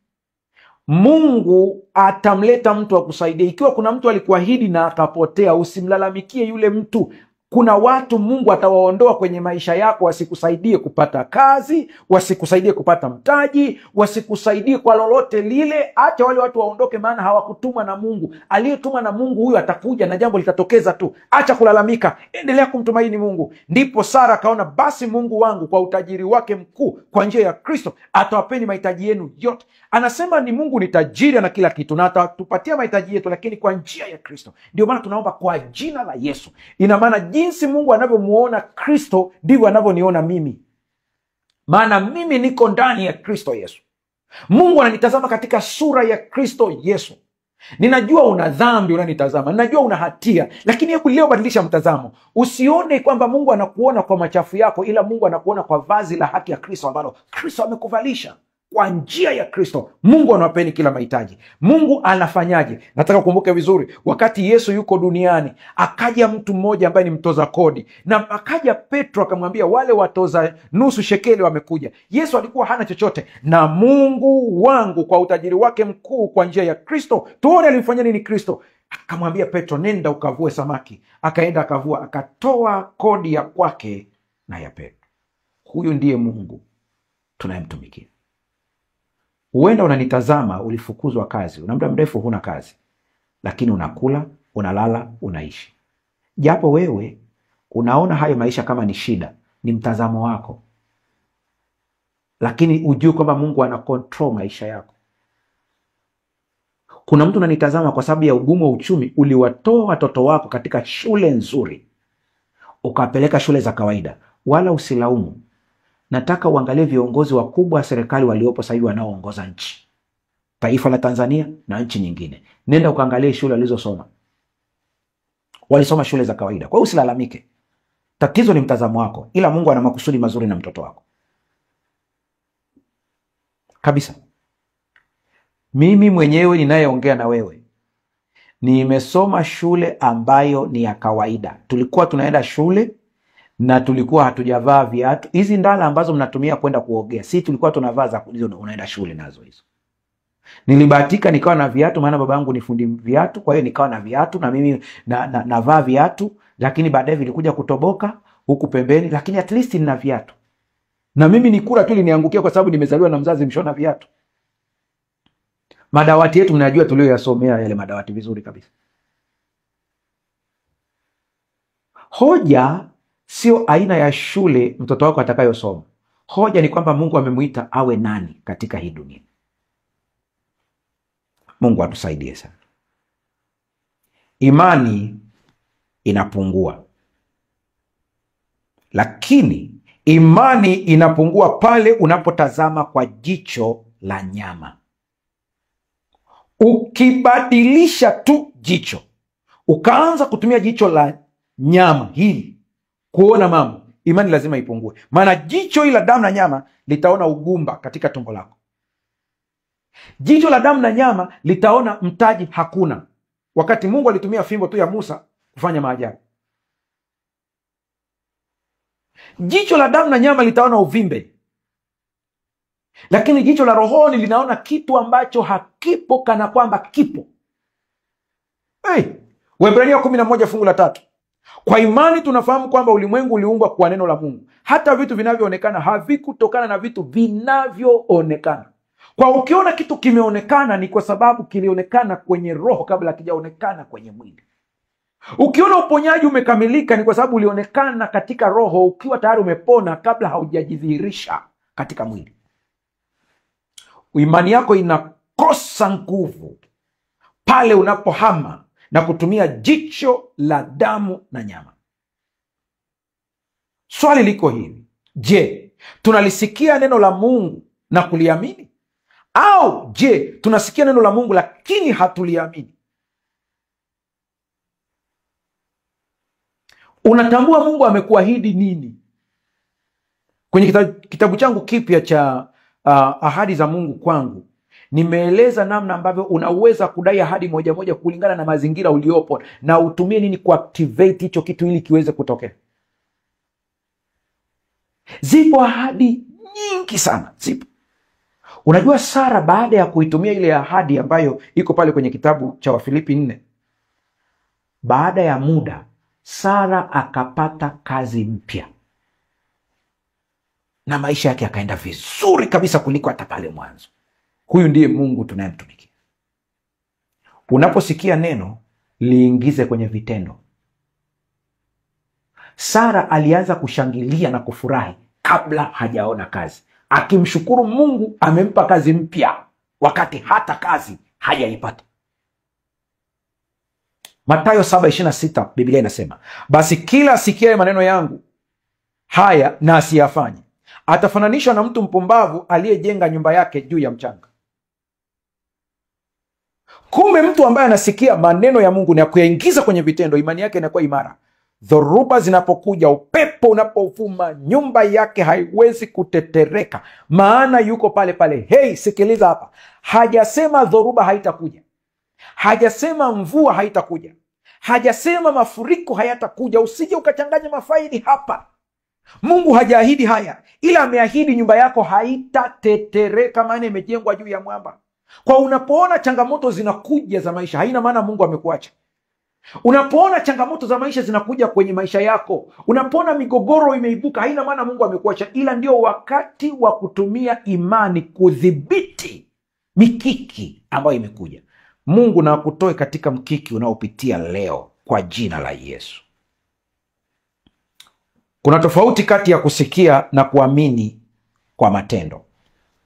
Mungu atamleta mtu wa kusaidia. Ikiwa kuna mtu alikuahidi na akapotea, usimlalamikie yule mtu. Kuna watu Mungu atawaondoa kwenye maisha yako, wasikusaidie kupata kazi, wasikusaidie kupata mtaji, wasikusaidie kwa lolote lile. Acha wale watu waondoke, maana hawakutumwa na Mungu. Aliyetumwa na Mungu huyu atakuja na jambo litatokeza tu. Acha kulalamika, endelea kumtumaini Mungu. Ndipo Sara akaona basi Mungu wangu kwa utajiri wake mkuu kwa njia ya Kristo atawapeni mahitaji yenu yote. Anasema ni Mungu ni tajiri, ana kila kitu, na atatupatia mahitaji yetu, lakini kwa njia ya Kristo. Ndio maana tunaomba kwa jina la Yesu. Ina maana jinsi Mungu anavyomuona Kristo ndivyo anavyoniona mimi, maana mimi niko ndani ya Kristo Yesu. Mungu ananitazama katika sura ya Kristo Yesu. Ninajua una dhambi unanitazama, ninajua una hatia, lakini hebu leo badilisha mtazamo. Usione kwamba Mungu anakuona kwa machafu yako, ila Mungu anakuona kwa vazi la haki ya Kristo ambalo Kristo amekuvalisha. Kwa njia ya Kristo Mungu anawapeni kila mahitaji. Mungu anafanyaje? Nataka kukumbuke vizuri, wakati Yesu yuko duniani, akaja mtu mmoja ambaye ni mtoza kodi, na akaja Petro akamwambia wale watoza nusu shekeli wamekuja. Yesu alikuwa hana chochote, na Mungu wangu kwa utajiri wake mkuu kwa njia ya Kristo, tuone alimfanyia nini Kristo. Akamwambia Petro, nenda ukavue samaki. Akaenda akavua, akatoa kodi ya kwake na ya Petro. Huyu ndiye Mungu tunayemtumikia. Huenda unanitazama, ulifukuzwa kazi, una muda mrefu huna kazi, lakini unakula, unalala, unaishi. Japo wewe unaona hayo maisha kama ni shida, ni mtazamo wako, lakini ujue kwamba Mungu ana control maisha yako. Kuna mtu unanitazama kwa sababu ya ugumu wa uchumi, uliwatoa watoto wako katika shule nzuri ukapeleka shule za kawaida, wala usilaumu. Nataka uangalie viongozi wakubwa wa serikali waliopo sasa hivi wanaoongoza nchi, taifa la Tanzania na nchi nyingine. Nenda ukaangalie shule walizosoma. Walisoma shule za kawaida. Kwa hiyo usilalamike. Tatizo ni mtazamo wako, ila Mungu ana makusudi mazuri na mtoto wako. Kabisa. Mimi mwenyewe ninayeongea na wewe, nimesoma shule ambayo ni ya kawaida. Tulikuwa tunaenda shule na tulikuwa hatujavaa viatu. Hizi ndala ambazo mnatumia kwenda kuogea, si tulikuwa tunavaa za hizo unaenda shule nazo hizo. Nilibahatika nikawa na viatu, maana baba yangu ni fundi viatu, kwa hiyo nikawa na viatu na mimi navaa viatu, lakini baadaye vilikuja kutoboka huku pembeni, lakini at least nina viatu. Na mimi nikula tu liniangukia kwa sababu nimezaliwa na mzazi mshona viatu. Madawati yetu mnajua tulioyasomea yale madawati vizuri kabisa. Hoja sio aina ya shule mtoto wako atakayosoma. Hoja ni kwamba Mungu amemuita awe nani katika hii dunia. Mungu atusaidie sana. Imani inapungua, lakini imani inapungua pale unapotazama kwa jicho la nyama. Ukibadilisha tu jicho, ukaanza kutumia jicho la nyama hili kuona mambo, imani lazima ipungue. Maana jicho hili la damu na nyama litaona ugumba katika tumbo lako. Jicho la damu na nyama litaona mtaji hakuna, wakati Mungu alitumia fimbo tu ya Musa kufanya maajabu. Jicho la damu na nyama litaona uvimbe, lakini jicho la rohoni linaona kitu ambacho hakipo kana kwamba kipo. Waebrania 11 fungu la 3. Kwa imani tunafahamu kwamba ulimwengu uliumbwa kwa neno la Mungu, hata vitu vinavyoonekana havikutokana na vitu vinavyoonekana. Kwa ukiona kitu kimeonekana ni kwa sababu kilionekana kwenye roho kabla hakijaonekana kwenye mwili. Ukiona uponyaji umekamilika ni kwa sababu ulionekana katika roho ukiwa tayari umepona kabla haujajidhihirisha katika mwili. Imani yako inakosa nguvu pale unapohama na kutumia jicho la damu na nyama. Swali liko hili: je, tunalisikia neno la Mungu na kuliamini? Au je, tunasikia neno la Mungu lakini hatuliamini? Unatambua Mungu amekuahidi nini? Kwenye kitabu changu kipya cha ahadi za Mungu kwangu, nimeeleza namna ambavyo unaweza kudai ahadi moja moja kulingana na mazingira uliopo, na utumie nini kuactivate hicho kitu ili kiweze kutokea. Zipo ahadi nyingi sana, zipo. Unajua Sara baada ya kuitumia ile ahadi ambayo iko pale kwenye kitabu cha Wafilipi 4, baada ya muda Sara akapata kazi mpya na maisha yake yakaenda vizuri kabisa kuliko hata pale mwanzo. Huyu ndiye Mungu tunayemtumikia. Unaposikia neno, liingize kwenye vitendo. Sara alianza kushangilia na kufurahi kabla hajaona kazi, akimshukuru Mungu amempa kazi mpya wakati hata kazi hajaipata. Mathayo 7:26 Biblia inasema, basi kila asikiaye maneno yangu haya na asiyafanye atafananishwa na mtu mpumbavu aliyejenga nyumba yake juu ya mchanga. Kumbe mtu ambaye anasikia maneno ya Mungu na kuyaingiza kwenye vitendo, imani yake inakuwa imara. Dhoruba zinapokuja, upepo unapovuma, nyumba yake haiwezi kutetereka, maana yuko pale pale. Hey, sikiliza hapa. Hajasema dhoruba haitakuja, hajasema mvua haitakuja, hajasema mafuriko hayatakuja. Usije ukachanganya mafaili hapa. Mungu hajaahidi haya, ila ameahidi nyumba yako haitatetereka, maana imejengwa juu ya mwamba. Kwa unapoona changamoto zinakuja za maisha, haina maana Mungu amekuacha. Unapoona changamoto za maisha zinakuja kwenye maisha yako, unapoona migogoro imeibuka, haina maana Mungu amekuacha, ila ndio wakati wa kutumia imani kudhibiti mikiki ambayo imekuja. Mungu na akutoe katika mkiki unaopitia leo kwa jina la Yesu. Kuna tofauti kati ya kusikia na kuamini kwa matendo.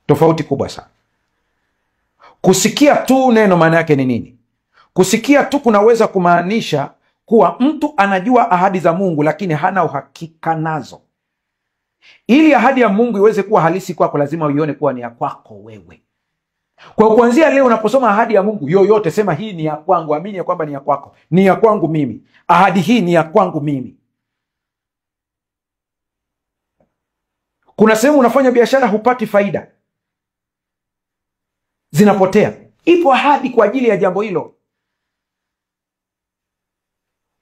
Tofauti kubwa sana. Kusikia tu neno maana yake ni nini? Kusikia tu kunaweza kumaanisha kuwa mtu anajua ahadi za Mungu lakini hana uhakika nazo. Ili ahadi ya Mungu iweze kuwa halisi kwako, lazima uione kuwa ni ya kwako wewe. Kwa kuanzia leo unaposoma ahadi ya Mungu yoyote, sema hii ni ya kwangu, amini ya kwamba ni ya kwako. Ni ya kwangu mimi. Ahadi hii ni ya kwangu mimi. Kuna sehemu unafanya biashara hupati faida, zinapotea. Ipo ahadi kwa ajili ya jambo hilo.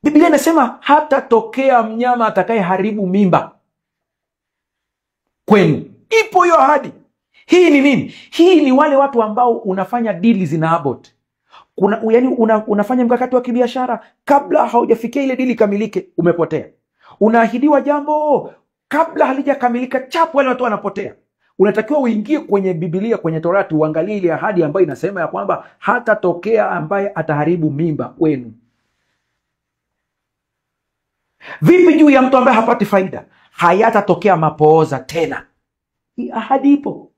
Biblia inasema hata tokea mnyama atakaye haribu mimba kwenu. Ipo hiyo ahadi. Hii ni nini? Hii ni wale watu ambao unafanya dili zina abort. Unafanya mkakati wa kibiashara, kabla haujafikia ile dili kamilike, umepotea. Unaahidiwa jambo, kabla halijakamilika, chapu wale watu wanapotea. Unatakiwa uingie kwenye Biblia, kwenye Torati, uangalie ile ahadi ambayo inasema ya kwamba hata tokea ambaye ataharibu mimba kwenu. Vipi juu ya mtu ambaye hapati faida? Hayatatokea mapooza tena. Hii ahadi ipo.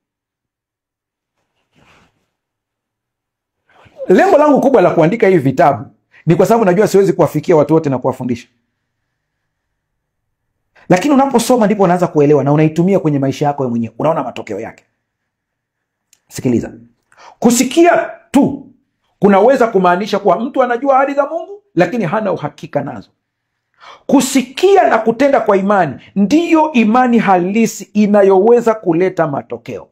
Lengo langu kubwa la kuandika hivi vitabu ni kwa sababu najua siwezi kuwafikia watu wote na kuwafundisha. Lakini unaposoma ndipo unaanza kuelewa na unaitumia kwenye maisha yako mwenyewe. Unaona matokeo yake. Sikiliza. Kusikia tu kunaweza kumaanisha kuwa mtu anajua ahadi za Mungu lakini hana uhakika nazo. Kusikia na kutenda kwa imani ndiyo imani halisi inayoweza kuleta matokeo.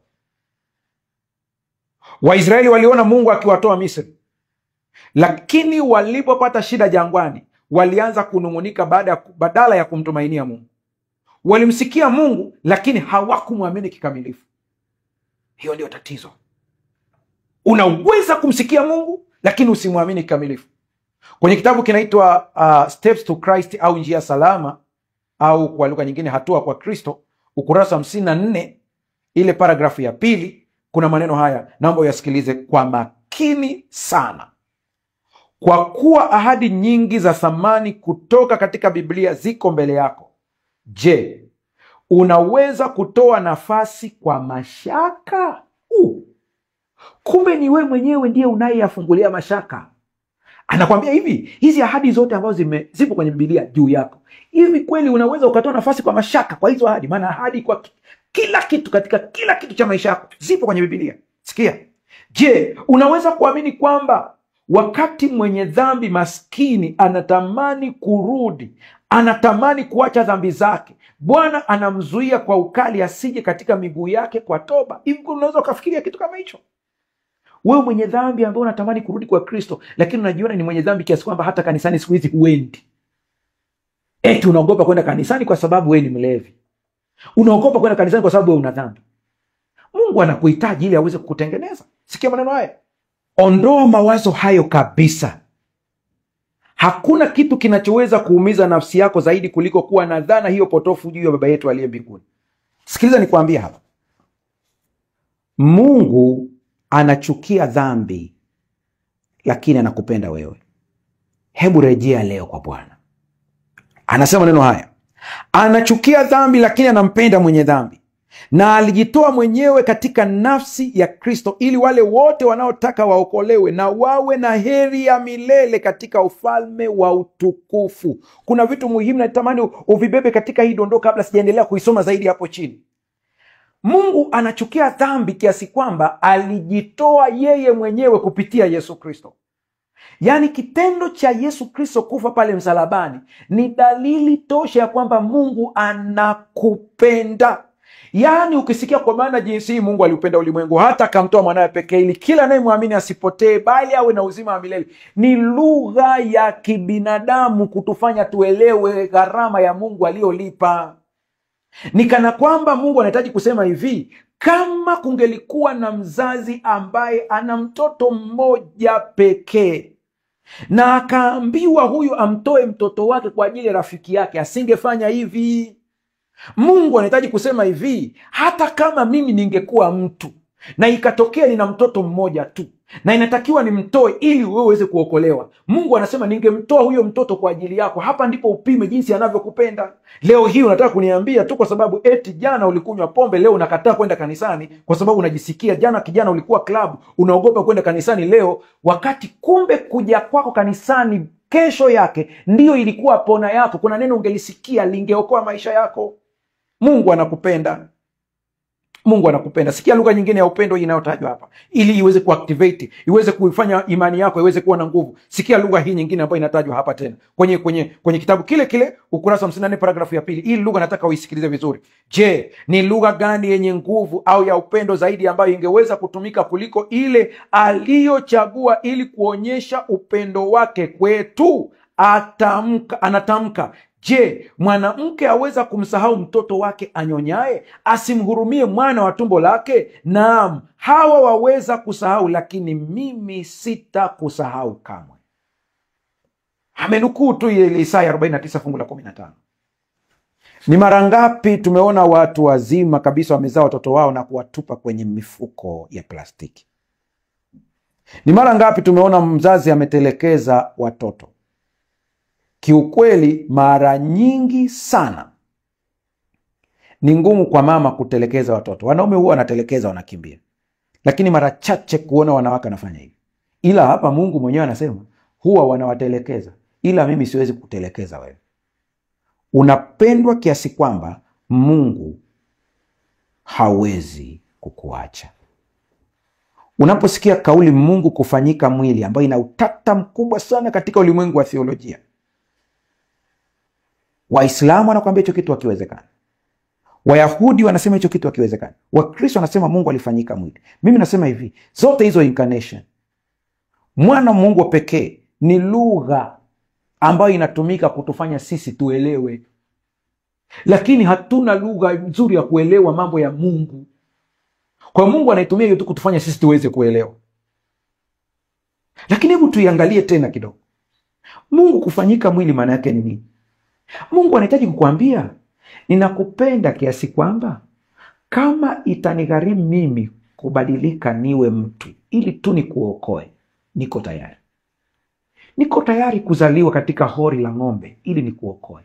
Waisraeli waliona Mungu akiwatoa Misri, lakini walipopata shida jangwani walianza kunung'unika badala ya kumtumainia Mungu. Walimsikia Mungu lakini hawakumwamini kikamilifu. Hiyo ndio tatizo. Unaweza kumsikia Mungu lakini usimwamini kikamilifu. Kwenye kitabu kinaitwa Steps to Christ au Njia Salama, au kwa lugha nyingine Hatua kwa Kristo, ukurasa 54, ile paragrafu ya 2, kuna maneno haya, naomba uyasikilize kwa makini sana. Kwa kuwa ahadi nyingi za thamani kutoka katika Biblia ziko mbele yako, je, unaweza kutoa nafasi kwa mashaka? Kumbe ni wewe mwenyewe ndiye unayeyafungulia mashaka. Anakuambia hivi, hizi ahadi zote ambazo zipo kwenye Biblia juu yako, hivi kweli unaweza ukatoa nafasi kwa mashaka kwa hizo ahadi? Maana ahadi kwa kila kitu, katika kila kitu cha maisha yako zipo kwenye Biblia. Sikia. Je, unaweza kuamini kwamba wakati mwenye dhambi maskini anatamani kurudi, anatamani kuacha dhambi zake, Bwana anamzuia kwa ukali asije katika miguu yake kwa toba? Hivi unaweza ukafikiria kitu kama hicho? Wewe mwenye dhambi ambaye unatamani kurudi kwa Kristo, lakini unajiona ni mwenye dhambi kiasi kwamba hata kanisani siku hizi huendi. Eti unaogopa kwenda kanisani kwa sababu wewe ni mlevi. Unaogopa kwenda kanisani kwa sababu wewe una dhambi. Mungu anakuhitaji ili aweze kukutengeneza. Sikia maneno haya. Ondoa mawazo hayo kabisa. Hakuna kitu kinachoweza kuumiza nafsi yako zaidi kuliko kuwa na dhana hiyo potofu juu ya Baba yetu aliye mbinguni. Sikiliza nikwambie hapa. Mungu anachukia dhambi lakini anakupenda wewe. Hebu rejea leo kwa Bwana. Anasema neno haya. Anachukia dhambi lakini anampenda mwenye dhambi, na alijitoa mwenyewe katika nafsi ya Kristo ili wale wote wanaotaka waokolewe na wawe na heri ya milele katika ufalme wa utukufu. Kuna vitu muhimu natamani uvibebe katika hii dondoo kabla sijaendelea kuisoma zaidi hapo chini. Mungu anachukia dhambi kiasi kwamba alijitoa yeye mwenyewe kupitia Yesu Kristo. Yaani kitendo cha Yesu Kristo kufa pale msalabani ni dalili tosha ya kwamba Mungu anakupenda. Yaani ukisikia kwa maana jinsi hii Mungu aliupenda ulimwengu hata akamtoa mwanawe pekee ili kila anayemwamini asipotee bali awe na uzima wa milele, ni lugha ya kibinadamu kutufanya tuelewe gharama ya Mungu aliyolipa. Ni kana kwamba Mungu anahitaji kusema hivi, kama kungelikuwa na mzazi ambaye ana mtoto mmoja pekee na akaambiwa huyu amtoe mtoto wake kwa ajili ya rafiki yake, asingefanya hivi. Mungu anahitaji kusema hivi, hata kama mimi ningekuwa mtu na ikatokea nina mtoto mmoja tu na inatakiwa nimtoe ili wewe uweze kuokolewa, Mungu anasema ningemtoa huyo mtoto kwa ajili yako. Hapa ndipo upime jinsi anavyokupenda. Leo hii unataka kuniambia tu kwa sababu eti jana ulikunywa pombe leo unakataa kwenda kanisani kwa sababu unajisikia, jana kijana ulikuwa klabu unaogopa kwenda kanisani leo, wakati kumbe kuja kwako kanisani kesho yake ndiyo ilikuwa pona yako. Kuna neno ungelisikia lingeokoa maisha yako. Mungu anakupenda. Mungu anakupenda. Sikia lugha nyingine ya upendo hii inayotajwa hapa ili iweze kuactivate, iweze kuifanya imani yako iweze kuwa na nguvu. Sikia lugha hii nyingine ambayo inatajwa hapa tena kwenye kitabu kile kile ukurasa 54 paragrafu ya pili. Hii lugha nataka uisikilize vizuri. Je, ni lugha gani yenye nguvu au ya upendo zaidi ambayo ingeweza kutumika kuliko ile aliyochagua ili kuonyesha upendo wake kwetu? Anatamka, je, mwanamke aweza kumsahau mtoto wake anyonyaye, asimhurumie mwana wa tumbo lake? Naam, hawa waweza kusahau, lakini mimi sitakusahau kamwe. Amenukuu tu ile Isaya 49 fungu la 15. Ni mara ngapi tumeona watu wazima kabisa wamezaa watoto wao na kuwatupa kwenye mifuko ya plastiki? Ni mara ngapi tumeona mzazi ametelekeza watoto? Kiukweli mara nyingi sana ni ngumu kwa mama kutelekeza watoto. Wanaume huwa wanatelekeza, wanakimbia, lakini mara chache kuona wanawake wanafanya hivi. Ila hapa Mungu mwenyewe anasema huwa wanawatelekeza, ila mimi siwezi kutelekeza wewe. Unapendwa kiasi kwamba Mungu hawezi kukuacha. Unaposikia kauli Mungu kufanyika mwili, ambayo ina utata mkubwa sana katika ulimwengu wa theolojia, Waislamu wanakuambia hicho kitu hakiwezekani, Wayahudi wanasema hicho kitu hakiwezekani, Wakristo wanasema Mungu alifanyika mwili. Mimi nasema hivi, zote hizo incarnation, mwana Mungu wa pekee, ni lugha ambayo inatumika kutufanya sisi tuelewe, lakini hatuna lugha nzuri ya kuelewa mambo ya Mungu. Kwa Mungu anaitumia hiyo tu kutufanya sisi tuweze kuelewa. Lakini hebu tuiangalie tena kidogo. Mungu kufanyika mwili maana yake ni nini? Mungu anahitaji kukuambia, ninakupenda kiasi kwamba kama itanigharimu mimi kubadilika niwe mtu ili tu nikuokoe, niko tayari. Niko tayari kuzaliwa katika hori la ng'ombe ili nikuokoe.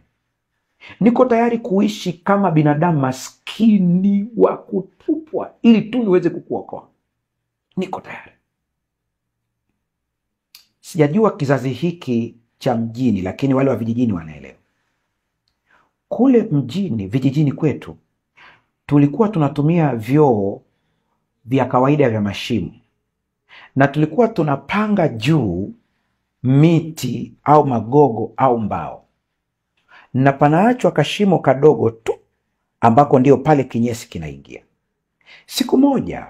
Niko tayari kuishi kama binadamu maskini wa kutupwa ili tu niweze kukuokoa. Niko tayari. Sijajua kizazi hiki cha mjini, lakini wale wa vijijini wanaelewa. Kule mjini, vijijini kwetu, tulikuwa tunatumia vyoo vya kawaida vya mashimo, na tulikuwa tunapanga juu miti au magogo au mbao, na panaachwa kashimo kadogo tu ambako ndio pale kinyesi kinaingia. Siku moja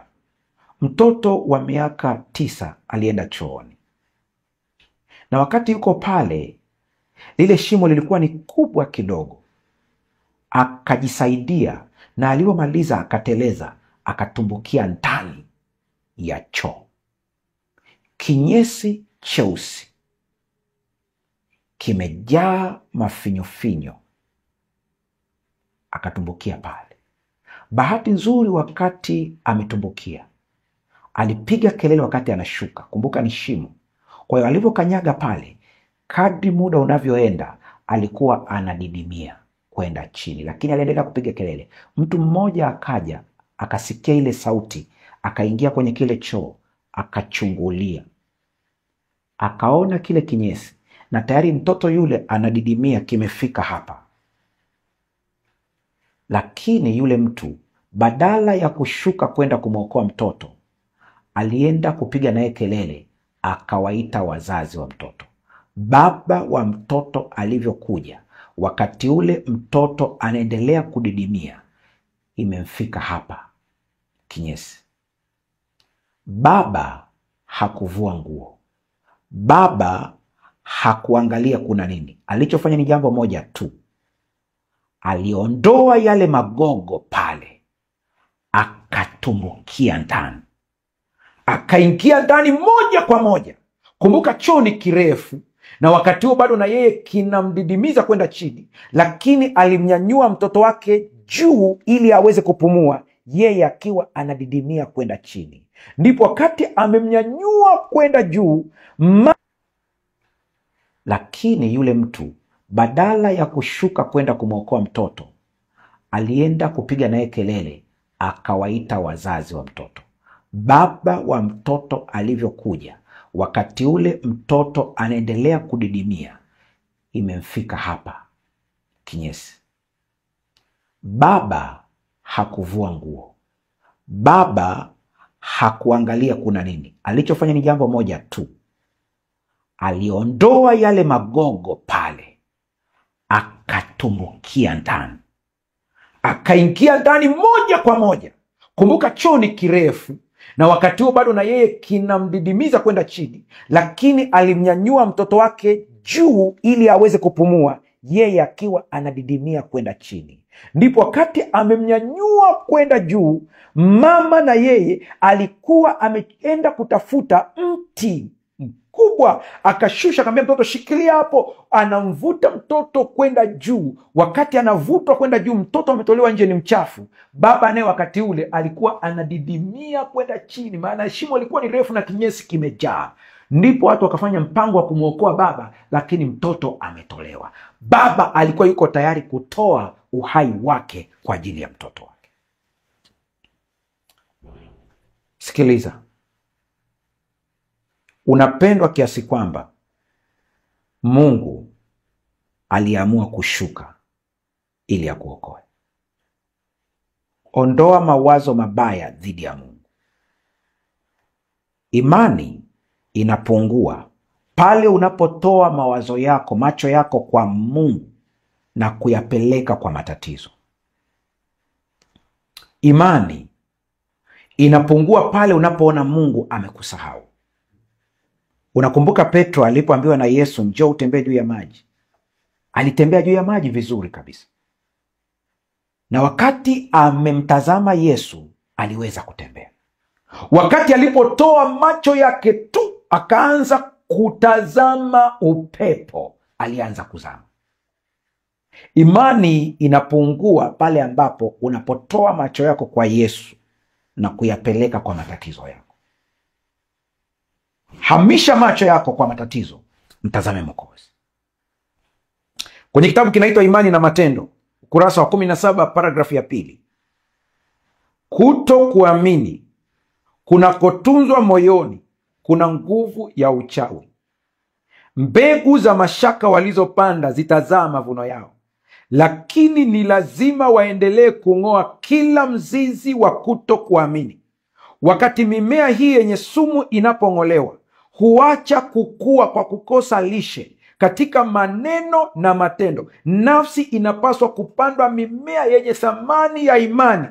mtoto wa miaka 9 alienda chooni, na wakati yuko pale, lile shimo lilikuwa ni kubwa kidogo. Akajisaidia, na alipomaliza akateleza, akatumbukia ndani ya choo. Kinyesi cheusi kimejaa mafinyofinyo, akatumbukia pale. Bahati nzuri, wakati ametumbukia alipiga kelele wakati anashuka. Kumbuka ni shimo. Kwa hiyo alivyokanyaga pale, kadri muda unavyoenda alikuwa anadidimia kwenda chini, lakini aliendelea kupiga kelele. Mtu mmoja akaja, akasikia ile sauti, akaingia kwenye kile choo, akachungulia, akaona kile kinyesi, na tayari mtoto yule anadidimia, kimefika hapa. Lakini yule mtu badala ya kushuka kwenda kumwokoa mtoto, alienda kupiga naye kelele, akawaita wazazi wa mtoto. Baba wa mtoto alivyokuja, wakati ule mtoto anaendelea kudidimia, imemfika hapa kinyesi. Baba hakuvua nguo, baba hakuangalia kuna nini. Alichofanya ni jambo moja tu, aliondoa yale magogo pale, akatumbukia ndani, akaingia ndani moja kwa moja. Kumbuka choo ni kirefu, na wakati huo bado na yeye kinamdidimiza kwenda chini, lakini alimnyanyua mtoto wake juu ili aweze kupumua, yeye akiwa anadidimia kwenda chini. Ndipo wakati amemnyanyua kwenda juu, lakini yule mtu badala ya kushuka kwenda kumwokoa mtoto, alienda kupiga naye kelele, akawaita wazazi wa mtoto. Baba wa mtoto alivyokuja, wakati ule mtoto anaendelea kudidimia, imemfika hapa kinyesi. Baba hakuvua nguo, baba hakuangalia kuna nini. Alichofanya ni jambo moja tu, aliondoa yale magogo pale, akatumbukia ndani, akaingia ndani moja kwa moja. Kumbuka choo ni kirefu, na wakati huo bado na yeye kinamdidimiza kwenda chini, lakini alimnyanyua mtoto wake juu ili aweze kupumua, yeye akiwa anadidimia kwenda chini. Ndipo wakati amemnyanyua kwenda juu, mama na yeye alikuwa ameenda kutafuta mti mkubwa, akashusha, akamwambia mtoto, shikilia hapo. Anamvuta mtoto kwenda juu. Wakati anavutwa kwenda juu, mtoto ametolewa nje, ni mchafu. Baba naye wakati ule alikuwa anadidimia kwenda chini, maana shimo lilikuwa ni refu na kinyesi kimejaa. Ndipo watu wakafanya mpango wa kumwokoa baba, lakini mtoto ametolewa. Baba alikuwa yuko tayari kutoa uhai wake kwa ajili ya mtoto wake. Sikiliza, unapendwa kiasi kwamba Mungu aliamua kushuka ili akuokoe. Ondoa mawazo mabaya dhidi ya Mungu. Imani inapungua pale unapotoa mawazo yako, macho yako kwa Mungu na kuyapeleka kwa matatizo. Imani inapungua pale unapoona Mungu amekusahau. Unakumbuka Petro alipoambiwa na Yesu, njoo utembee juu ya maji? Alitembea juu ya maji vizuri kabisa, na wakati amemtazama Yesu aliweza kutembea. Wakati alipotoa macho yake tu akaanza kutazama upepo, alianza kuzama. Imani inapungua pale ambapo unapotoa macho yako kwa Yesu na kuyapeleka kwa matatizo yako. Hamisha macho yako kwa matatizo, mtazame Mwokozi. Kwenye kitabu kinaitwa Imani na Matendo, ukurasa wa 17, paragrafu ya 2. Kuto kuamini kunakotunzwa moyoni kuna nguvu ya uchawi. Mbegu za mashaka walizopanda zitazaa mavuno yao, lakini ni lazima waendelee kung'oa kila mzizi wa kuto kuamini. Wakati mimea hii yenye sumu inapong'olewa, huacha kukua kwa kukosa lishe katika maneno na matendo. Nafsi inapaswa kupandwa mimea yenye thamani ya imani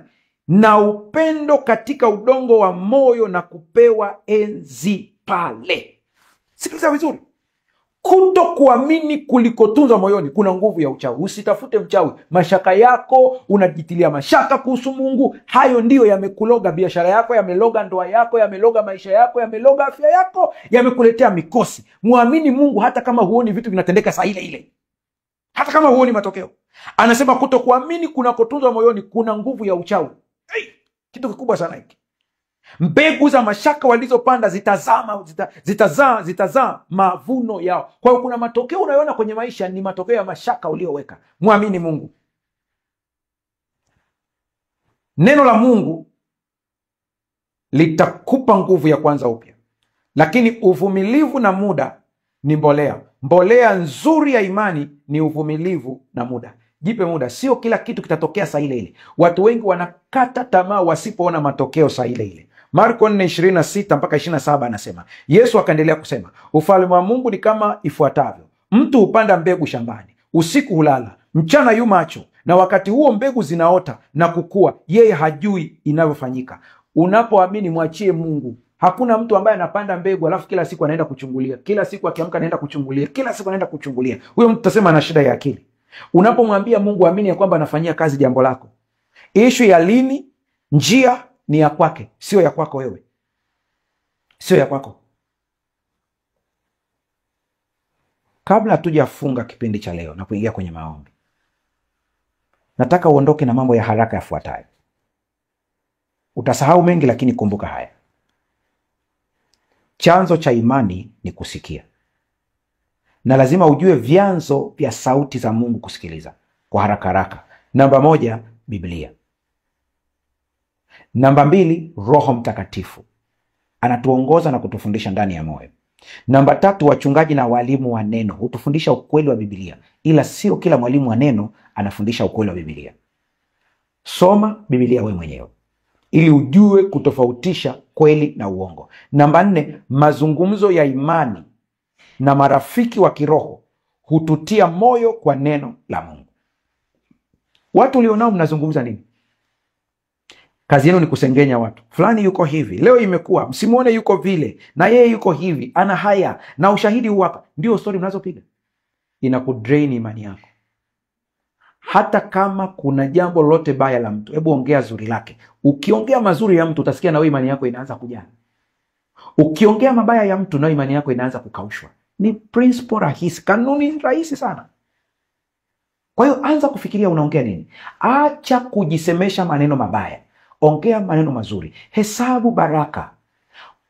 na upendo katika udongo wa moyo na kupewa enzi pale. Sikiliza vizuri. Kuto kuamini kulikotunzwa moyoni kuna nguvu ya uchawi. Usitafute mchawi. Mashaka yako, unajitilia mashaka kuhusu Mungu, hayo ndiyo yamekuloga biashara yako, yameloga ndoa yako, yameloga maisha yako, yameloga afya yako, yamekuletea mikosi. Muamini Mungu hata kama huoni vitu vinatendeka saa ile ile, hata kama huoni matokeo. Anasema kuto kuamini kunakotunzwa moyoni kuna nguvu ya uchawi. Hey, kitu kikubwa sana hiki. Mbegu za mashaka walizopanda zitazaa mavuno yao. Kwa hiyo kuna matokeo unayoona kwenye maisha ni matokeo ya mashaka ulioweka. Muamini Mungu. Neno la Mungu litakupa nguvu ya kwanza upya, lakini uvumilivu na muda ni mbolea. Mbolea nzuri ya imani ni uvumilivu na muda. Jipe muda. Sio kila kitu kitatokea saa ile ile. Watu wengi wanakata tamaa wasipoona matokeo saa ile ile. Marko 4:26 mpaka 27 anasema, Yesu akaendelea kusema, ufalme wa Mungu ni kama ifuatavyo. Mtu hupanda mbegu shambani, usiku hulala, mchana yu macho, na wakati huo mbegu zinaota na kukua, yeye hajui inavyofanyika. Unapoamini, mwachie Mungu. Hakuna mtu ambaye anapanda mbegu alafu kila siku anaenda kuchungulia, kila siku akiamka anaenda kuchungulia, kila siku anaenda kuchungulia. Huyo mtu tutasema ana shida ya akili. Unapomwambia Mungu amini ya kwamba anafanyia kazi jambo lako, ishu ya lini, njia ni ya kwake, sio ya kwako wewe, sio ya kwako. Kabla hatujafunga kipindi cha leo na kuingia kwenye maombi, nataka uondoke na mambo ya haraka yafuatayo. Utasahau mengi, lakini kumbuka haya. Chanzo cha imani ni kusikia, na lazima ujue vyanzo vya sauti za Mungu kusikiliza kwa haraka haraka. Namba 1, Biblia. Namba 2, Roho Mtakatifu anatuongoza na kutufundisha ndani ya moyo. Namba 3, wachungaji na walimu wa neno hutufundisha ukweli wa Biblia, ila sio kila mwalimu wa neno anafundisha ukweli wa Biblia. Soma Biblia wewe mwenyewe ili ujue kutofautisha kweli na uongo. Namba 4, mazungumzo ya imani na marafiki wa kiroho hututia moyo kwa neno la Mungu. Watu ulionao mnazungumza nini? Kazi yenu ni kusengenya watu. Fulani yuko hivi, leo imekuwa, msimuone yuko vile, na yeye yuko hivi, ana haya, na ushahidi huu hapa. Ndio story mnazopiga. Inakudrain imani yako. Hata kama kuna jambo lolote baya la mtu, hebu ongea zuri lake. Ukiongea mazuri ya mtu, utasikia na wewe imani yako inaanza kujaa. Ukiongea mabaya ya mtu, na imani yako inaanza kukaushwa. Ni principle rahisi, kanuni rahisi sana. Kwa hiyo anza kufikiria unaongea nini. Acha kujisemesha maneno mabaya. Ongea maneno mazuri. Hesabu baraka.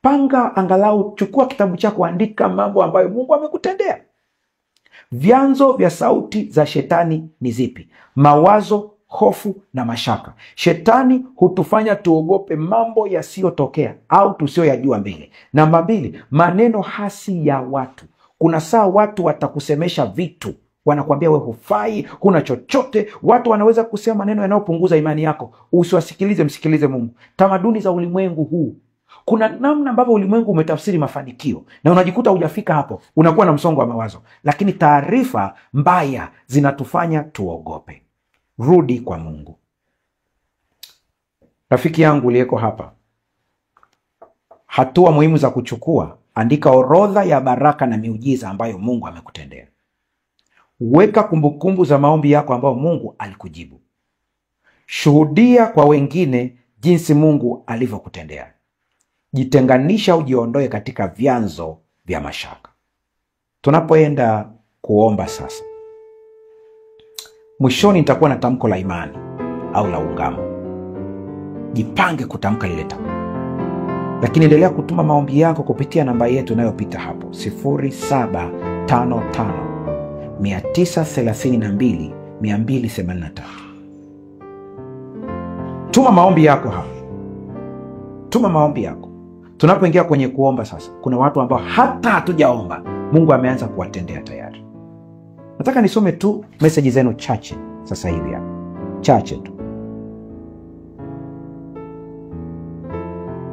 Panga, angalau chukua kitabu chako, andika mambo ambayo Mungu amekutendea. Vyanzo vya sauti za shetani ni zipi? Mawazo, hofu na mashaka. Shetani hutufanya tuogope mambo yasiyotokea au tusiyoyajua mbele. Namba 2, maneno hasi ya watu. Kuna saa watu watakusemesha vitu, wanakuambia wewe hufai, huna chochote. Watu wanaweza kusema maneno yanayopunguza imani yako. Usiwasikilize, msikilize Mungu. Tamaduni za ulimwengu huu, kuna namna ambavyo ulimwengu umetafsiri mafanikio, na unajikuta hujafika hapo, unakuwa na msongo wa mawazo. Lakini taarifa mbaya zinatufanya tuogope. Rudi kwa Mungu. Rafiki yangu uliyeko hapa, hatua muhimu za kuchukua: andika orodha ya baraka na miujiza ambayo Mungu amekutendea. Weka kumbukumbu za maombi yako ambayo Mungu alikujibu. Shuhudia kwa wengine jinsi Mungu alivyokutendea. Jitenganisha, ujiondoe katika vyanzo vya mashaka. Tunapoenda kuomba sasa, mwishoni nitakuwa na tamko la imani au la ungamo. Jipange kutamka lile tamko. Lakini endelea kutuma maombi yako kupitia namba yetu inayopita hapo, 0755 932 283. Tuma maombi yako hapo. Tuma maombi yako. Tunapoingia kwenye kuomba sasa, kuna watu ambao hata hatujaomba Mungu ameanza kuwatendea tayari. Nataka nisome tu message zenu chache sasa hivi hapa. Chache tu.